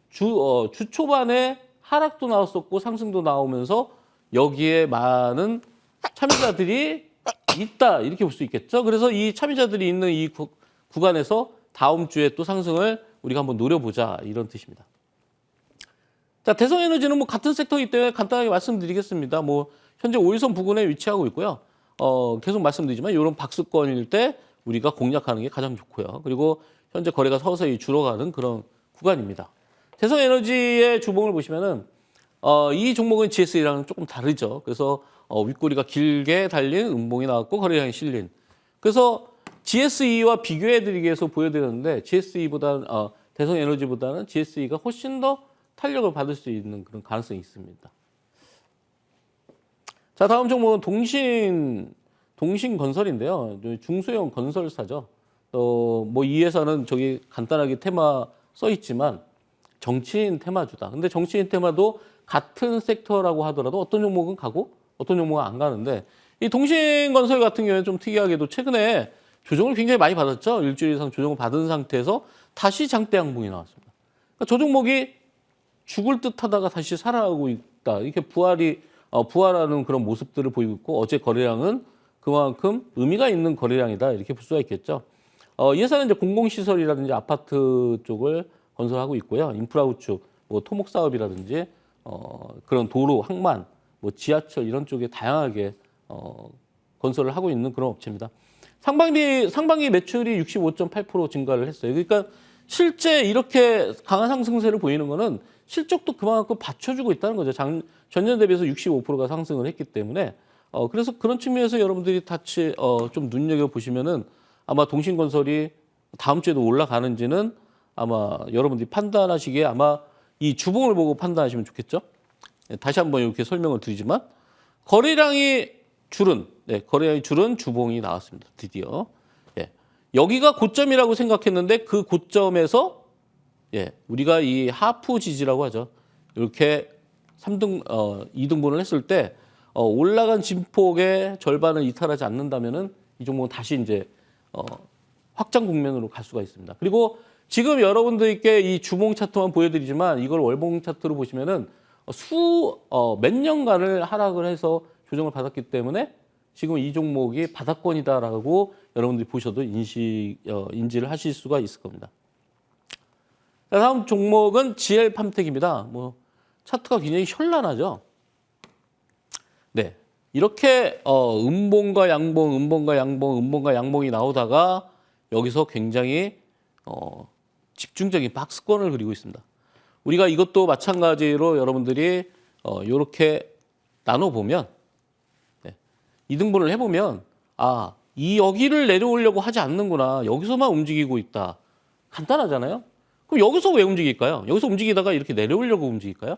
주 초반에 하락도 나왔었고 상승도 나오면서 여기에 많은 참여자들이 있다 이렇게 볼 수 있겠죠. 그래서 이 참여자들이 있는 이 구간에서 다음 주에 또 상승을 우리가 한번 노려보자 이런 뜻입니다. 자, 대성에너지는 뭐 같은 섹터이기 때문에 간단하게 말씀드리겠습니다. 뭐 현재 5일선 부근에 위치하고 있고요. 계속 말씀드리지만 이런 박스권일 때 우리가 공략하는 게 가장 좋고요. 그리고 현재 거래가 서서히 줄어가는 그런 구간입니다. 대성에너지의 주봉을 보시면은 이 종목은 GSE랑은 조금 다르죠. 그래서 윗꼬리가 길게 달린 음봉이 나왔고 거래량이 실린. 그래서 GSE와 비교해드리기 위해서 보여드렸는데 대성에너지보다는 GSE가 훨씬 더 탄력을 받을 수 있는 그런 가능성이 있습니다. 자, 다음 종목은 동신건설인데요. 중소형 건설사죠. 뭐 이 회사는 저기 간단하게 테마 써 있지만 정치인 테마주다. 근데 정치인 테마도 같은 섹터라고 하더라도 어떤 종목은 가고 어떤 종목은 안 가는데 이 동신건설 같은 경우에는 좀 특이하게도 최근에 조정을 굉장히 많이 받았죠. 일주일 이상 조정을 받은 상태에서 다시 장대 양봉이 나왔습니다. 그러니까 저 종목이 죽을 듯 하다가 다시 살아나고 있다. 이렇게 부활하는 그런 모습들을 보이고 있고 어제 거래량은 그만큼 의미가 있는 거래량이다. 이렇게 볼 수가 있겠죠. 이 회사는 이제 공공시설이라든지 아파트 쪽을 건설하고 있고요. 인프라 구축, 뭐 토목 사업이라든지 그런 도로, 항만, 뭐 지하철 이런 쪽에 다양하게 건설을 하고 있는 그런 업체입니다. 상반기 매출이 65.8% 증가를 했어요. 그러니까 실제 이렇게 강한 상승세를 보이는 거는 실적도 그만큼 받쳐주고 있다는 거죠. 전년 대비해서 65%가 상승을 했기 때문에 그래서 그런 측면에서 여러분들이 같이 좀 눈여겨보시면은 아마 동신건설이 다음 주에도 올라가는지는 아마 여러분들이 판단하시기에 아마 이 주봉을 보고 판단하시면 좋겠죠. 다시 한번 이렇게 설명을 드리지만 거래량이 줄은 주봉이 나왔습니다. 드디어. 여기가 고점이라고 생각했는데 그 고점에서 우리가 이 하프 지지라고 하죠. 이렇게 2등분을 했을 때 올라간 진폭의 절반을 이탈하지 않는다면은 이 종목은 다시 이제 확장 국면으로 갈 수가 있습니다. 그리고 지금 여러분들께 이 주봉 차트만 보여드리지만 이걸 월봉 차트로 보시면은 몇 년간을 하락을 해서 조정을 받았기 때문에 지금 이 종목이 바닥권이다라고 여러분들이 보셔도 인지를 하실 수가 있을 겁니다. 자, 다음 종목은 GL팜텍입니다. 뭐 차트가 굉장히 현란하죠. 네, 이렇게 음봉과 양봉이 나오다가 여기서 굉장히 집중적인 박스권을 그리고 있습니다. 우리가 이것도 마찬가지로 여러분들이 이렇게 나눠보면 네, 이등분을 해보면 아, 여기를 내려오려고 하지 않는구나. 여기서만 움직이고 있다. 간단하잖아요. 그럼 여기서 왜 움직일까요? 여기서 움직이다가 이렇게 내려오려고 움직일까요?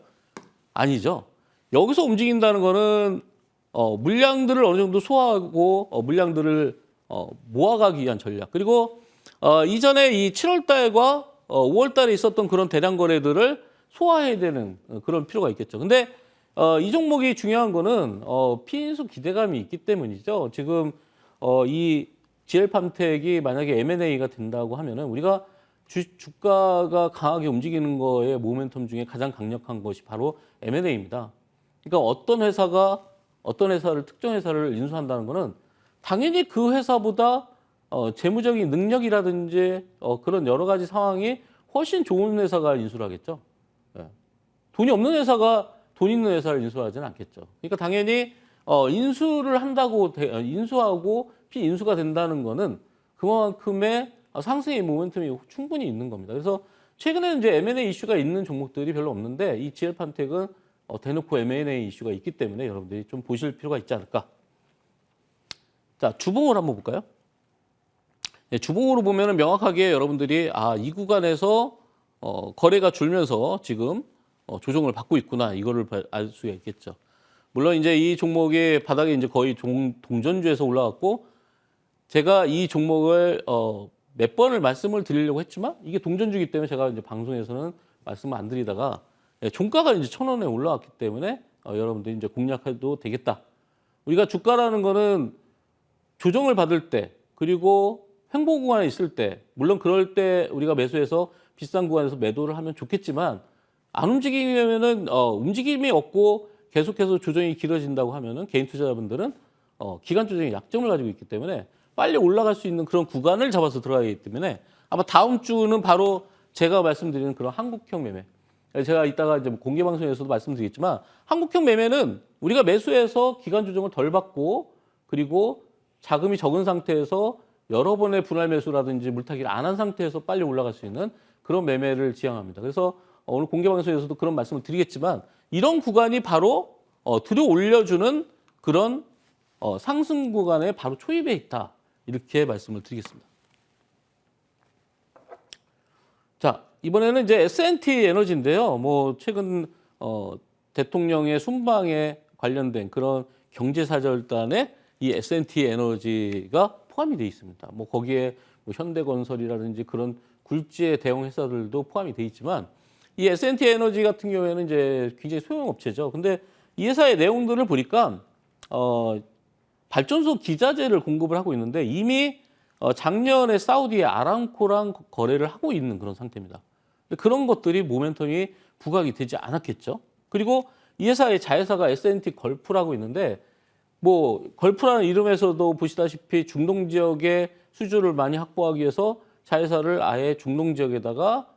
아니죠. 여기서 움직인다는 거는 물량들을 어느 정도 소화하고 물량들을 모아가기 위한 전략. 그리고 이전에 이 7월 달과 5월 달에 있었던 그런 대량 거래들을 소화해야 되는 그런 필요가 있겠죠. 근데 이 종목이 중요한 거는 피인수 기대감이 있기 때문이죠. 지금 이 GL팜텍이 만약에 M&A가 된다고 하면은 우리가 주가가 강하게 움직이는 거의 모멘텀 중에 가장 강력한 것이 바로 M&A입니다. 그러니까 어떤 회사를 특정 회사를 인수한다는 거는 당연히 그 회사보다 재무적인 능력이라든지 그런 여러 가지 상황이 훨씬 좋은 회사가 인수를 하겠죠. 예. 돈이 없는 회사가 돈 있는 회사를 인수하지는 않겠죠. 그러니까 당연히 인수를 한다고 인수하고 피인수가 된다는 거는 그만큼의 상승의 모멘텀이 충분히 있는 겁니다. 그래서 최근에는 이제 M&A 이슈가 있는 종목들이 별로 없는데 이 GL팜텍은 대놓고 M&A 이슈가 있기 때문에 여러분들이 좀 보실 필요가 있지 않을까. 자, 주봉을 한번 볼까요? 네, 주봉으로 보면은 명확하게 여러분들이 이 구간에서 거래가 줄면서 지금 조정을 받고 있구나 이거를 알 수가 있겠죠. 물론 이제 이 종목이 바닥에 이제 거의 동전주에서 올라갔고 제가 이 종목을 몇 번을 말씀을 드리려고 했지만 이게 동전주기 때문에 제가 이제 방송에서는 말씀을 안 드리다가 종가가 이제 1,000원에 올라왔기 때문에 여러분들이 이제 공략해도 되겠다. 우리가 주가라는 거는 조정을 받을 때 그리고 횡보 구간에 있을 때 물론 그럴 때 우리가 매수해서 비싼 구간에서 매도를 하면 좋겠지만 안 움직이면은 움직임이 없고 계속해서 조정이 길어진다고 하면은 개인 투자자분들은 기간 조정의 약점을 가지고 있기 때문에 빨리 올라갈 수 있는 그런 구간을 잡아서 들어가야 하기 때문에 아마 다음 주는 바로 제가 말씀드리는 그런 한국형 매매. 제가 이따가 이제 공개 방송에서도 말씀드리겠지만 한국형 매매는 우리가 매수해서 기간 조정을 덜 받고 그리고 자금이 적은 상태에서 여러 번의 분할 매수라든지 물타기를 안 한 상태에서 빨리 올라갈 수 있는 그런 매매를 지향합니다. 그래서 오늘 공개 방송에서도 그런 말씀을 드리겠지만 이런 구간이 바로 들어 올려주는 그런 상승 구간에 바로 초입에 있다. 이렇게 말씀을 드리겠습니다. 자, 이번에는 이제 S&T 에너지인데요. 뭐 최근 대통령의 순방에 관련된 그런 경제사절단에 이 S&T 에너지가 포함이 되어 있습니다. 뭐 거기에 뭐 현대건설이라든지 그런 굴지의 대형 회사들도 포함이 되어 있지만 이 S&T 에너지 같은 경우에는 이제 굉장히 소형업체죠. 근데 이 회사의 내용들을 보니까 발전소 기자재를 공급을 하고 있는데 이미 작년에 사우디의 아람코랑 거래를 하고 있는 그런 상태입니다. 그런 것들이 모멘텀이 부각이 되지 않았겠죠. 그리고 이 회사의 자회사가 S&T 걸프라고 있는데 뭐 걸프라는 이름에서도 보시다시피 중동 지역의 수주를 많이 확보하기 위해서 자회사를 아예 중동 지역에다가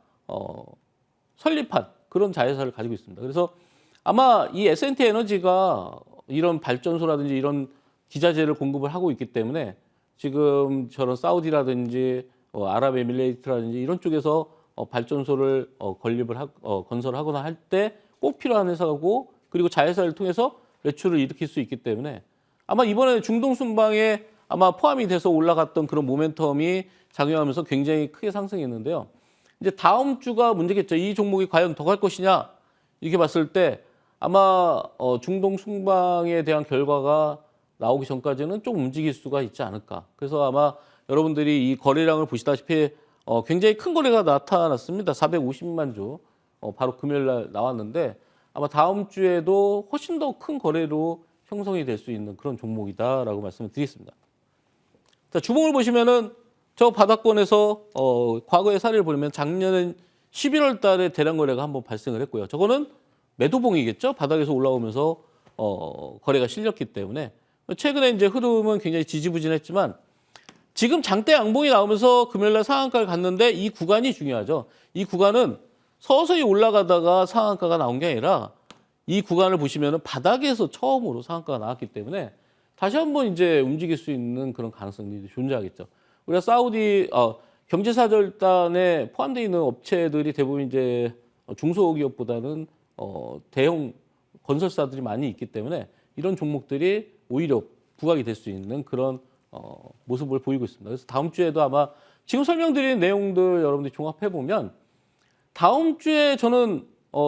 설립한 그런 자회사를 가지고 있습니다. 그래서 아마 이 S&T 에너지가 이런 발전소라든지 이런 기자재를 공급을 하고 있기 때문에 지금 저런 사우디라든지 아랍에미레이트라든지 이런 쪽에서 발전소를 건설하거나 할 때 꼭 필요한 회사고 그리고 자회사를 통해서 매출을 일으킬 수 있기 때문에 아마 이번에 중동 순방에 아마 포함이 돼서 올라갔던 그런 모멘텀이 작용하면서 굉장히 크게 상승했는데요. 이제 다음 주가 문제겠죠. 이 종목이 과연 더 갈 것이냐 이렇게 봤을 때 아마 중동 순방에 대한 결과가 나오기 전까지는 좀 움직일 수가 있지 않을까. 그래서 아마 여러분들이 이 거래량을 보시다시피 굉장히 큰 거래가 나타났습니다. 450만 주 바로 금요일 날 나왔는데 아마 다음 주에도 훨씬 더 큰 거래로 형성이 될 수 있는 그런 종목이다라고 말씀을 드리겠습니다. 자, 주봉을 보시면은 저 바닥권에서 과거의 사례를 보면 작년 11월 달에 대량 거래가 한번 발생을 했고요. 저거는 매도봉이겠죠. 바닥에서 올라오면서 거래가 실렸기 때문에 최근에 이제 흐름은 굉장히 지지부진했지만 지금 장대 양봉이 나오면서 금요일날 상한가를 갔는데 이 구간이 중요하죠. 이 구간은 서서히 올라가다가 상한가가 나온 게 아니라 이 구간을 보시면은 바닥에서 처음으로 상한가가 나왔기 때문에 다시 한번 이제 움직일 수 있는 그런 가능성이 존재하겠죠. 우리가 사우디 경제사절단에 포함되어 있는 업체들이 대부분 이제 중소기업보다는 대형 건설사들이 많이 있기 때문에 이런 종목들이 오히려 부각이 될 수 있는 그런 모습을 보이고 있습니다. 그래서 다음 주에도 아마 지금 설명드린 내용들 여러분들이 종합해 보면 다음 주에 저는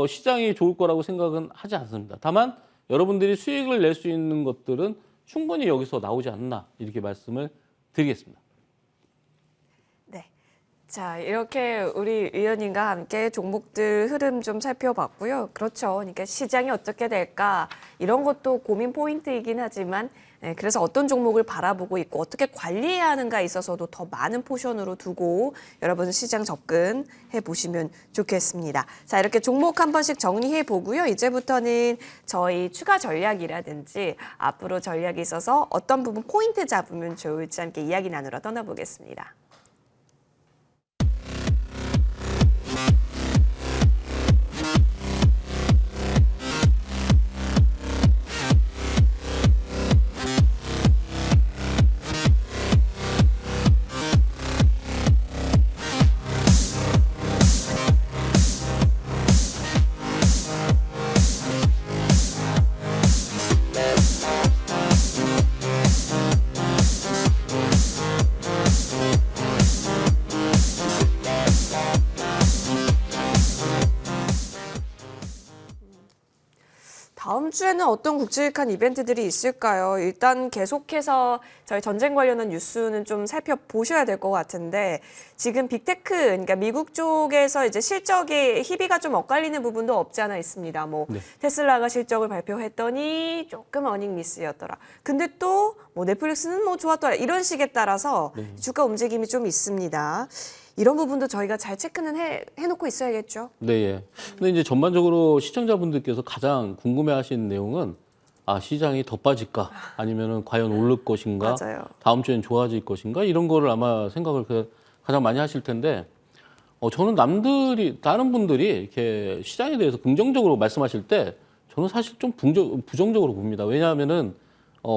시장이 좋을 거라고 생각은 하지 않습니다. 다만 여러분들이 수익을 낼 수 있는 것들은 충분히 여기서 나오지 않나 이렇게 말씀을 드리겠습니다. 네. 자, 이렇게 우리 위원님과 함께 종목들 흐름 좀 살펴봤고요. 그렇죠. 그러니까 시장이 어떻게 될까 이런 것도 고민 포인트이긴 하지만 그래서 어떤 종목을 바라보고 있고 어떻게 관리해야 하는가에 있어서도 더 많은 포션으로 두고 여러분 시장 접근해 보시면 좋겠습니다. 자, 이렇게 종목 한 번씩 정리해 보고요. 이제부터는 저희 추가 전략이라든지 앞으로 전략이 있어서 어떤 부분 포인트 잡으면 좋을지 함께 이야기 나누러 떠나보겠습니다. 다음 주에는 어떤 굵직한 이벤트들이 있을까요? 일단 계속해서 저희 전쟁 관련한 뉴스는 좀 살펴보셔야 될 것 같은데 지금 빅테크, 그러니까 미국 쪽에서 이제 실적의 희비가 좀 엇갈리는 부분도 없지 않아 있습니다. 뭐 네. 테슬라가 실적을 발표했더니 조금 어닝 미스였더라. 근데 또 뭐 넷플릭스는 뭐 좋았더라. 이런 식에 따라서 주가 움직임이 좀 있습니다. 이런 부분도 저희가 잘 체크는 해놓고 있어야겠죠. 네, 예. 근데 이제 전반적으로 시청자분들께서 가장 궁금해하시는 내용은 시장이 더 빠질까 아니면은 과연 오를 것인가, 맞아요. 다음 주엔 좋아질 것인가 이런 거를 아마 생각을 가장 많이 하실 텐데 저는 다른 분들이 이렇게 시장에 대해서 긍정적으로 말씀하실 때 저는 사실 좀 부정적으로 봅니다. 왜냐하면은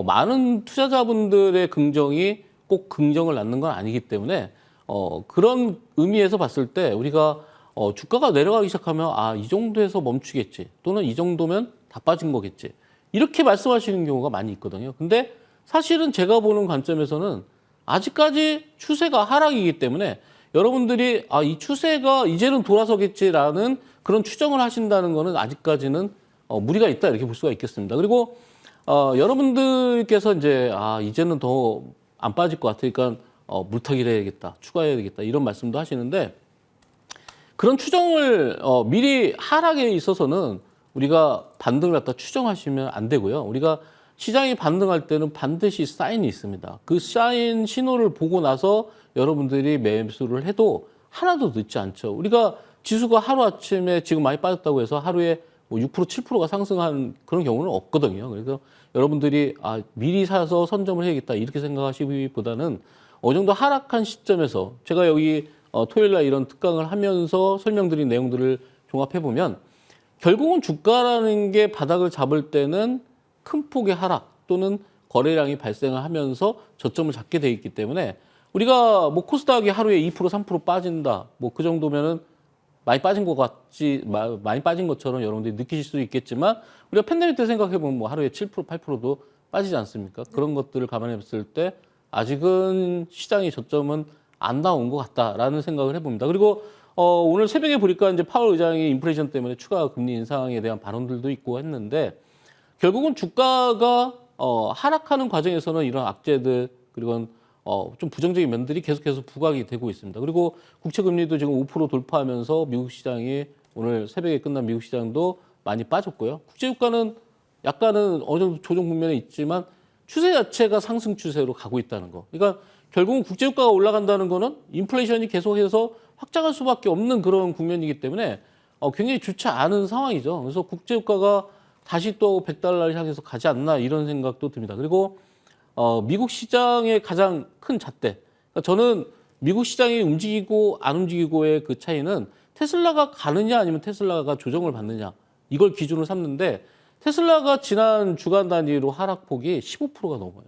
많은 투자자분들의 긍정이 꼭 긍정을 낳는 건 아니기 때문에 그런 의미에서 봤을 때 우리가 주가가 내려가기 시작하면 이 정도에서 멈추겠지 또는 이 정도면 다 빠진 거겠지 이렇게 말씀하시는 경우가 많이 있거든요. 근데 사실은 제가 보는 관점에서는 아직까지 추세가 하락이기 때문에 여러분들이 이 추세가 이제는 돌아서겠지라는 그런 추정을 하신다는 거는 아직까지는 무리가 있다 이렇게 볼 수가 있겠습니다. 그리고 여러분들께서 이제 이제는 더 안 빠질 것 같으니까 물타기를 해야겠다, 추가해야 되겠다 이런 말씀도 하시는데 그런 추정을 미리 하락에 있어서는 우리가 반등을 갖다 추정하시면 안 되고요. 우리가 시장이 반등할 때는 반드시 사인이 있습니다. 그 사인 신호를 보고 나서 여러분들이 매수를 해도 하나도 늦지 않죠. 우리가 지수가 하루아침에 지금 많이 빠졌다고 해서 하루에 뭐 6%, 7%가 상승한 그런 경우는 없거든요. 그래서 여러분들이 미리 사서 선점을 해야겠다 이렇게 생각하시기보다는 어느 정도 하락한 시점에서 제가 여기 토요일 날 이런 특강을 하면서 설명드린 내용들을 종합해 보면 결국은 주가라는 게 바닥을 잡을 때는 큰 폭의 하락 또는 거래량이 발생을 하면서 저점을 잡게 돼 있기 때문에 우리가 뭐 코스닥이 하루에 2%, 3% 빠진다 뭐 그 정도면은 많이 빠진 것처럼 여러분들이 느끼실 수도 있겠지만 우리가 팬데믹 때 생각해 보면 뭐 하루에 7%, 8%도 빠지지 않습니까? 그런 것들을 감안해 봤을 때 아직은 시장의 저점은 안 나온 것 같다라는 생각을 해봅니다. 그리고 오늘 새벽에 보니까 이제 파월 의장이 인플레이션 때문에 추가 금리 인상에 대한 발언들도 있고 했는데 결국은 주가가 하락하는 과정에서는 이런 악재들 그리고 좀 부정적인 면들이 계속해서 부각이 되고 있습니다. 그리고 국채 금리도 지금 5% 돌파하면서 미국 시장이 오늘 새벽에 끝난 미국 시장도 많이 빠졌고요. 국제유가는 약간은 어느 정도 조정 국면에 있지만 추세 자체가 상승 추세로 가고 있다는 거. 그러니까 결국은 국제유가가 올라간다는 거는 인플레이션이 계속해서 확장할 수밖에 없는 그런 국면이기 때문에 굉장히 좋지 않은 상황이죠. 그래서 국제유가가 다시 또 100달러를 향해서 가지 않나 이런 생각도 듭니다. 그리고 미국 시장의 가장 큰 잣대. 그러니까 저는 미국 시장이 움직이고 안 움직이고의 그 차이는 테슬라가 가느냐 아니면 테슬라가 조정을 받느냐 이걸 기준으로 삼는데 테슬라가 지난 주간 단위로 하락폭이 15%가 넘어요.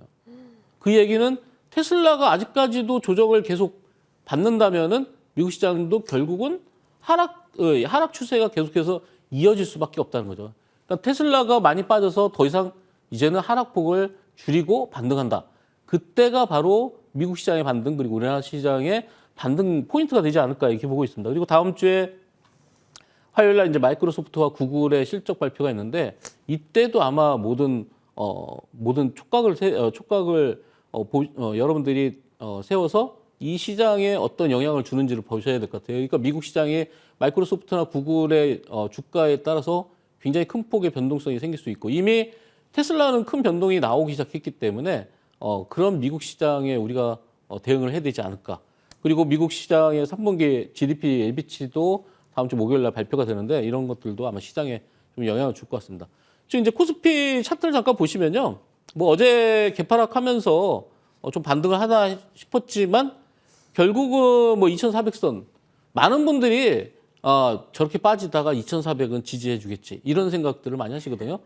그 얘기는 테슬라가 아직까지도 조정을 계속 받는다면은 미국 시장도 결국은 하락 하락 추세가 계속해서 이어질 수밖에 없다는 거죠. 그러니까 테슬라가 많이 빠져서 더 이상 이제는 하락폭을 줄이고 반등한다. 그때가 바로 미국 시장의 반등 그리고 우리나라 시장의 반등 포인트가 되지 않을까 이렇게 보고 있습니다. 그리고 다음 주에 화요일 날 이제 마이크로소프트와 구글의 실적 발표가 있는데 이때도 아마 모든 촉각을 여러분들이 세워서 이 시장에 어떤 영향을 주는지를 보셔야 될 것 같아요. 그러니까 미국 시장에 마이크로소프트나 구글의 주가에 따라서 굉장히 큰 폭의 변동성이 생길 수 있고 이미 테슬라는 큰 변동이 나오기 시작했기 때문에 그런 미국 시장에 우리가 대응을 해야 되지 않을까. 그리고 미국 시장의 3분기 GDP 예비치도 다음 주 목요일 날 발표가 되는데 이런 것들도 아마 시장에 좀 영향을 줄 것 같습니다. 지금 이제 코스피 차트를 잠깐 보시면요. 뭐 어제 개파락하면서 좀 반등을 하나 싶었지만 결국은 뭐 2,400선 많은 분들이 저렇게 빠지다가 2,400은 지지해 주겠지 이런 생각들을 많이 하시거든요.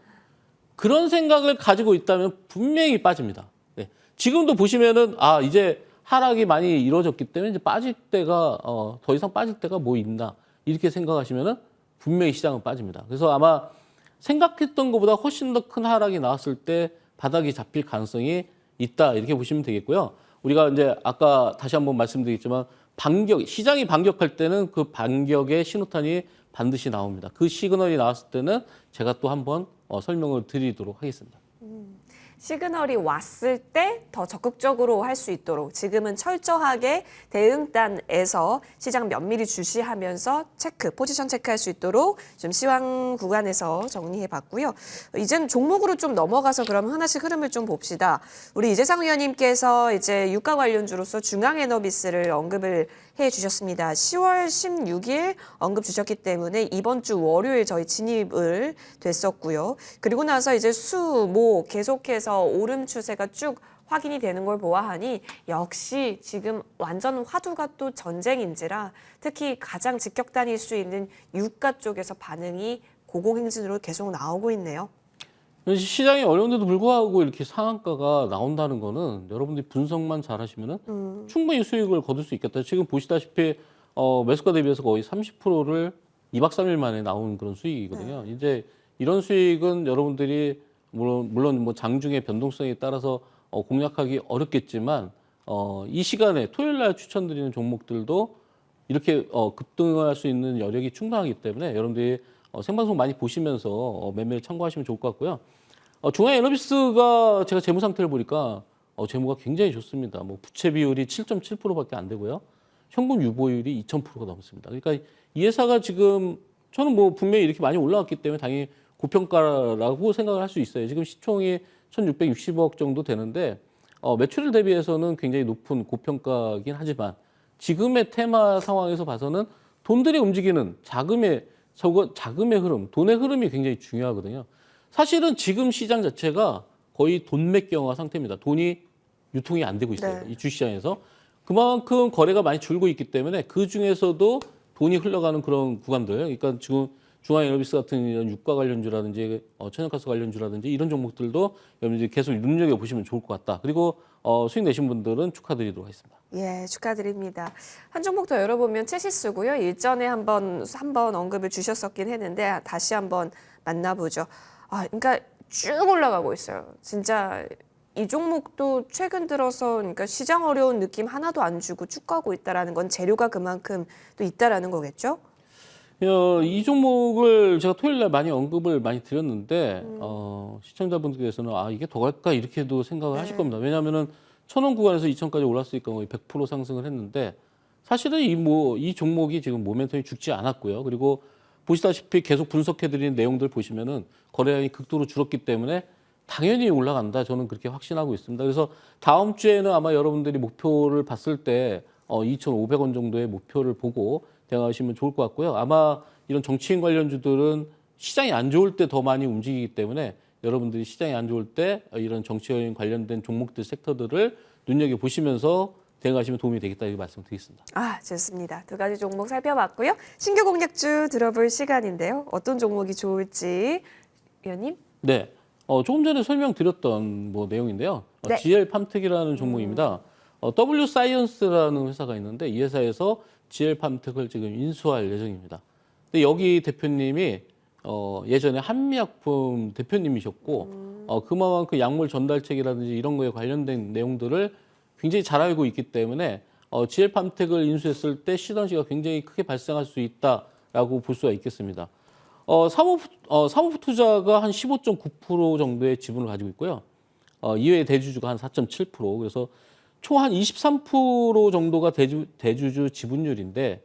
그런 생각을 가지고 있다면 분명히 빠집니다. 네. 지금도 보시면은 이제 하락이 많이 이루어졌기 때문에 이제 빠질 때가 더 이상 빠질 때가 뭐 있나 이렇게 생각하시면은 분명히 시장은 빠집니다. 그래서 아마 생각했던 것보다 훨씬 더 큰 하락이 나왔을 때 바닥이 잡힐 가능성이 있다 이렇게 보시면 되겠고요. 우리가 이제 아까 다시 한번 말씀드리겠지만 시장이 반격할 때는 그 반격의 신호탄이 반드시 나옵니다. 그 시그널이 나왔을 때는 제가 또 한번 설명을 드리도록 하겠습니다. 시그널이 왔을 때 더 적극적으로 할 수 있도록 지금은 철저하게 대응단에서 시장 면밀히 주시하면서 포지션 체크할 수 있도록 좀 시황 구간에서 정리해봤고요. 이제는 종목으로 좀 넘어가서 그럼 하나씩 흐름을 좀 봅시다. 우리 이재상 위원님께서 이제 유가 관련주로서 중앙에너비스를 언급을 해주셨습니다. 10월 16일 언급 주셨기 때문에 이번 주 월요일 저희 진입을 됐었고요. 그리고 나서 이제 계속해서 오름 추세가 쭉 확인이 되는 걸 보아하니 역시 지금 완전 화두가 또 전쟁인지라 특히 가장 직격탄일 수 있는 유가 쪽에서 반응이 고공행진으로 계속 나오고 있네요. 시장이 어려운데도 불구하고 이렇게 상한가가 나온다는 거는 여러분들이 분석만 잘 하시면은 충분히 수익을 거둘 수 있겠다. 지금 보시다시피 매수가 대비해서 거의 30%를 2박 3일 만에 나온 그런 수익이거든요. 이제 이런 수익은 여러분들이 물론 뭐 장중의 변동성에 따라서 공략하기 어렵겠지만 이 시간에 토요일 날 추천드리는 종목들도 이렇게 급등할 수 있는 여력이 충분하기 때문에 여러분들이 생방송 많이 보시면서 매매를 참고하시면 좋을 것 같고요. 중앙에너비스가 제가 재무 상태를 보니까 재무가 굉장히 좋습니다. 뭐 부채 비율이 7.7%밖에 안 되고요. 현금 유보율이 2,000%가 넘습니다. 그러니까 이 회사가 지금 저는 뭐 분명히 이렇게 많이 올라왔기 때문에 당연히 고평가라고 생각을 할 수 있어요. 지금 시총이 1,660억 정도 되는데 매출을 대비해서는 굉장히 높은 고평가긴 하지만 지금의 테마 상황에서 봐서는 돈들이 움직이는 자금의 흐름, 돈의 흐름이 굉장히 중요하거든요. 사실은 지금 시장 자체가 거의 돈맥경화 상태입니다. 돈이 유통이 안 되고 있어요. 네. 이 주시장에서. 그만큼 거래가 많이 줄고 있기 때문에 그 중에서도 돈이 흘러가는 그런 구간들. 그러니까 지금 중앙에너비스 같은 이런 유가 관련주라든지 천연가스 관련주라든지 이런 종목들도 여러분들이 계속 눈여겨보시면 좋을 것 같다. 그리고 수익 내신 분들은 축하드리도록 하겠습니다. 예, 축하드립니다. 한 종목 더 열어보면 체시스고요. 일전에 한번 언급을 주셨었긴 했는데 다시 한번 만나보죠. 그러니까 쭉 올라가고 있어요. 진짜 이 종목도 최근 들어서 그러니까 시장 어려운 느낌 하나도 안 주고 쭉 가고 있다라는 건 재료가 그만큼 또 있다라는 거겠죠? 이 종목을 제가 토요일 날 많이 언급을 많이 드렸는데 시청자분들께서는 이게 더 갈까 이렇게도 생각을 하실 겁니다. 왜냐하면은 1,000원 구간에서 2,000까지 올랐으니까 거의 100% 상승을 했는데 사실은 이 종목이 지금 모멘텀이 죽지 않았고요. 그리고 보시다시피 계속 분석해드리는 내용들 보시면은 거래량이 극도로 줄었기 때문에 당연히 올라간다. 저는 그렇게 확신하고 있습니다. 그래서 다음 주에는 아마 여러분들이 목표를 봤을 때 2,500원 정도의 목표를 보고 대응하시면 좋을 것 같고요. 아마 이런 정치인 관련주들은 시장이 안 좋을 때 더 많이 움직이기 때문에 여러분들이 시장이 안 좋을 때 이런 정치인 관련된 종목들, 섹터들을 눈여겨보시면서 대응하시면 도움이 되겠다 이렇게 말씀드리겠습니다. 좋습니다. 두 가지 종목 살펴봤고요. 신규 공략주 들어볼 시간인데요. 어떤 종목이 좋을지 위원님? 네, 조금 전에 설명드렸던 내용인데요. 네. GL 팜텍이라는 종목입니다. W 사이언스라는 회사가 있는데 이 회사에서 GL 팜텍을 지금 인수할 예정입니다. 근데 여기 대표님이 예전에 한미약품 대표님이셨고 그만큼 약물 전달책이라든지 이런 거에 관련된 내용들을 굉장히 잘 알고 있기 때문에 GL팜텍을 인수했을 때 시너지가 굉장히 크게 발생할 수 있다라고 볼 수가 있겠습니다. 사모프 투자가 한 15.9% 정도의 지분을 가지고 있고요. 이외에 대주주가 한 4.7%. 그래서 총 한 23% 정도가 대주주 지분율인데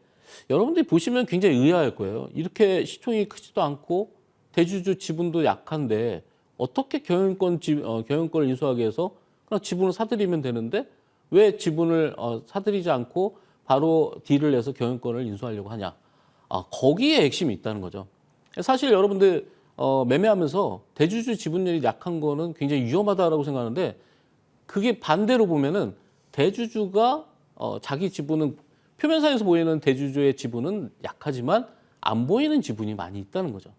여러분들이 보시면 굉장히 의아할 거예요. 이렇게 시총이 크지도 않고 대주주 지분도 약한데 어떻게 경영권을 인수하기 위해서 그냥 지분을 사들이면 되는데 왜 지분을 사들이지 않고 바로 딜을 내서 경영권을 인수하려고 하냐. 거기에 핵심이 있다는 거죠. 사실 여러분들 매매하면서 대주주 지분율이 약한 거는 굉장히 위험하다라고 생각하는데 그게 반대로 보면은 대주주가 자기 지분은 표면상에서 보이는 대주주의 지분은 약하지만 안 보이는 지분이 많이 있다는 거죠.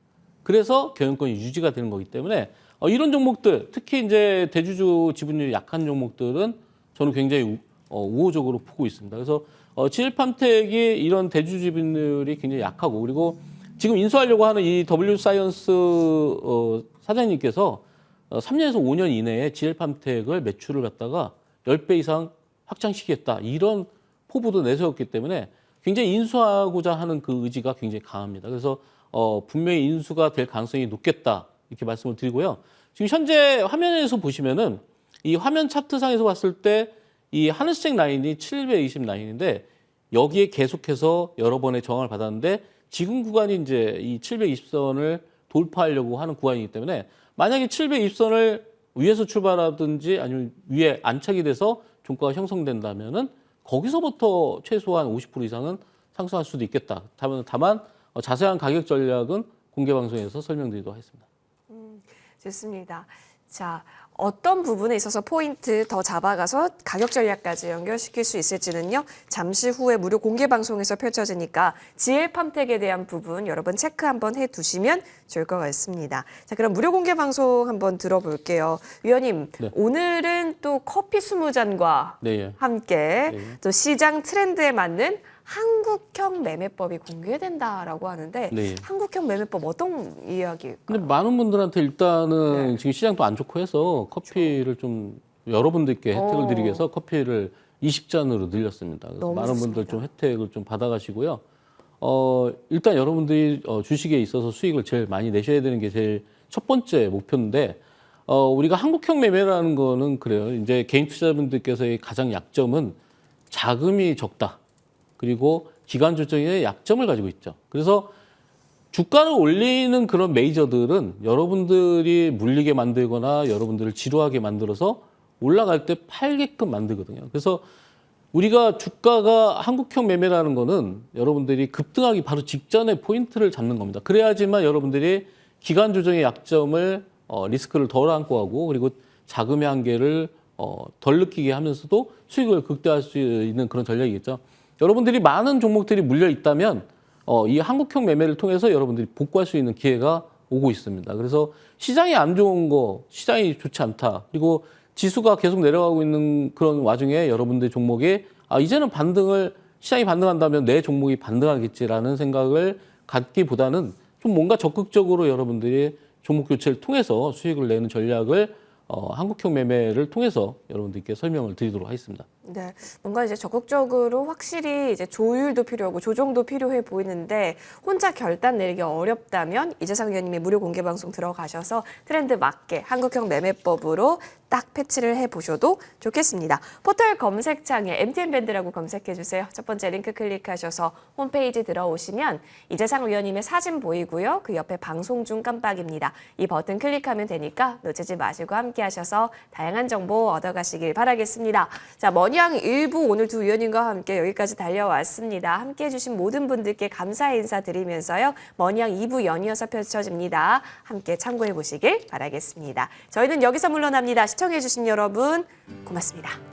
그래서 경영권이 유지가 되는 거기 때문에 이런 종목들, 특히 이제 대주주 지분율이 약한 종목들은 저는 굉장히 우호적으로 보고 있습니다. 그래서 GL팜텍이 이런 대주주 지분율이 굉장히 약하고 그리고 지금 인수하려고 하는 이 W사이언스 사장님께서 3년에서 5년 이내에 GL팜텍을 매출을 갖다가 10배 이상 확장시키겠다. 이런 포부도 내세웠기 때문에 굉장히 인수하고자 하는 그 의지가 굉장히 강합니다. 그래서 분명히 인수가 될 가능성이 높겠다. 이렇게 말씀을 드리고요. 지금 현재 화면에서 보시면은 이 화면 차트상에서 봤을 때 이 하늘색 라인이 720 라인인데 여기에 계속해서 여러 번의 저항을 받았는데 지금 구간이 이제 이 720선을 돌파하려고 하는 구간이기 때문에 만약에 720선을 위에서 출발하든지 아니면 위에 안착이 돼서 종가가 형성된다면은 거기서부터 최소한 50% 이상은 상승할 수도 있겠다. 다만 자세한 가격 전략은 공개 방송에서 설명드리도록 하겠습니다. 좋습니다. 자, 어떤 부분에 있어서 포인트 더 잡아가서 가격 전략까지 연결시킬 수 있을지는요. 잠시 후에 무료 공개 방송에서 펼쳐지니까 GL팜텍에 대한 부분 여러분 체크 한번 해두시면 좋을 것 같습니다. 자, 그럼 무료 공개 방송 한번 들어볼게요. 위원님, 네. 오늘은 또 커피 20잔과 네. 함께 네. 또 시장 트렌드에 맞는 한국형 매매법이 공개된다라고 하는데 네. 한국형 매매법 어떤 이야기일까요? 근데 많은 분들한테 일단은 네. 지금 시장도 안 좋고 해서 커피를 좀 여러분들께 혜택을 드리기 위해서 커피를 20잔으로 늘렸습니다. 그래서 너무 많은 좋습니다. 분들 좀 혜택을 좀 받아가시고요. 일단 여러분들이 주식에 있어서 수익을 제일 많이 내셔야 되는 게 제일 첫 번째 목표인데 우리가 한국형 매매라는 거는 그래요. 이제 개인 투자자분들께서의 가장 약점은 자금이 적다. 그리고 기간 조정의 약점을 가지고 있죠. 그래서 주가를 올리는 그런 메이저들은 여러분들이 물리게 만들거나 여러분들을 지루하게 만들어서 올라갈 때 팔게끔 만들거든요. 그래서 우리가 주가가 한국형 매매라는 거는 여러분들이 급등하기 바로 직전에 포인트를 잡는 겁니다. 그래야지만 여러분들이 기간 조정의 약점을 리스크를 덜 안고 하고 그리고 자금의 한계를 덜 느끼게 하면서도 수익을 극대화할 수 있는 그런 전략이겠죠. 여러분들이 많은 종목들이 물려 있다면 이 한국형 매매를 통해서 여러분들이 복구할 수 있는 기회가 오고 있습니다. 그래서 시장이 안 좋은 거, 시장이 좋지 않다. 그리고 지수가 계속 내려가고 있는 그런 와중에 여러분들 종목이 이제는 시장이 반등한다면 내 종목이 반등하겠지라는 생각을 갖기보다는 좀 뭔가 적극적으로 여러분들이 종목 교체를 통해서 수익을 내는 전략을 한국형 매매를 통해서 여러분들께 설명을 드리도록 하겠습니다. 네, 뭔가 이제 적극적으로 확실히 이제 조율도 필요하고 조정도 필요해 보이는데 혼자 결단 내리기 어렵다면 이재상 위원님이 무료 공개 방송 들어가셔서 트렌드 맞게 한국형 매매법으로 딱 패치를 해보셔도 좋겠습니다. 포털 검색창에 MTN밴드라고 검색해 주세요. 첫 번째 링크 클릭하셔서 홈페이지 들어오시면 이재상 위원님의 사진 보이고요. 그 옆에 방송 중 깜빡입니다. 이 버튼 클릭하면 되니까 놓치지 마시고 함께 하셔서 다양한 정보 얻어가시길 바라겠습니다. 자, 머니양 1부 오늘 두 위원님과 함께 여기까지 달려왔습니다. 함께 해주신 모든 분들께 감사의 인사 드리면서요. 머니양 2부 연이어서 펼쳐집니다. 함께 참고해 보시길 바라겠습니다. 저희는 여기서 물러납니다. 시청해주신 여러분 고맙습니다.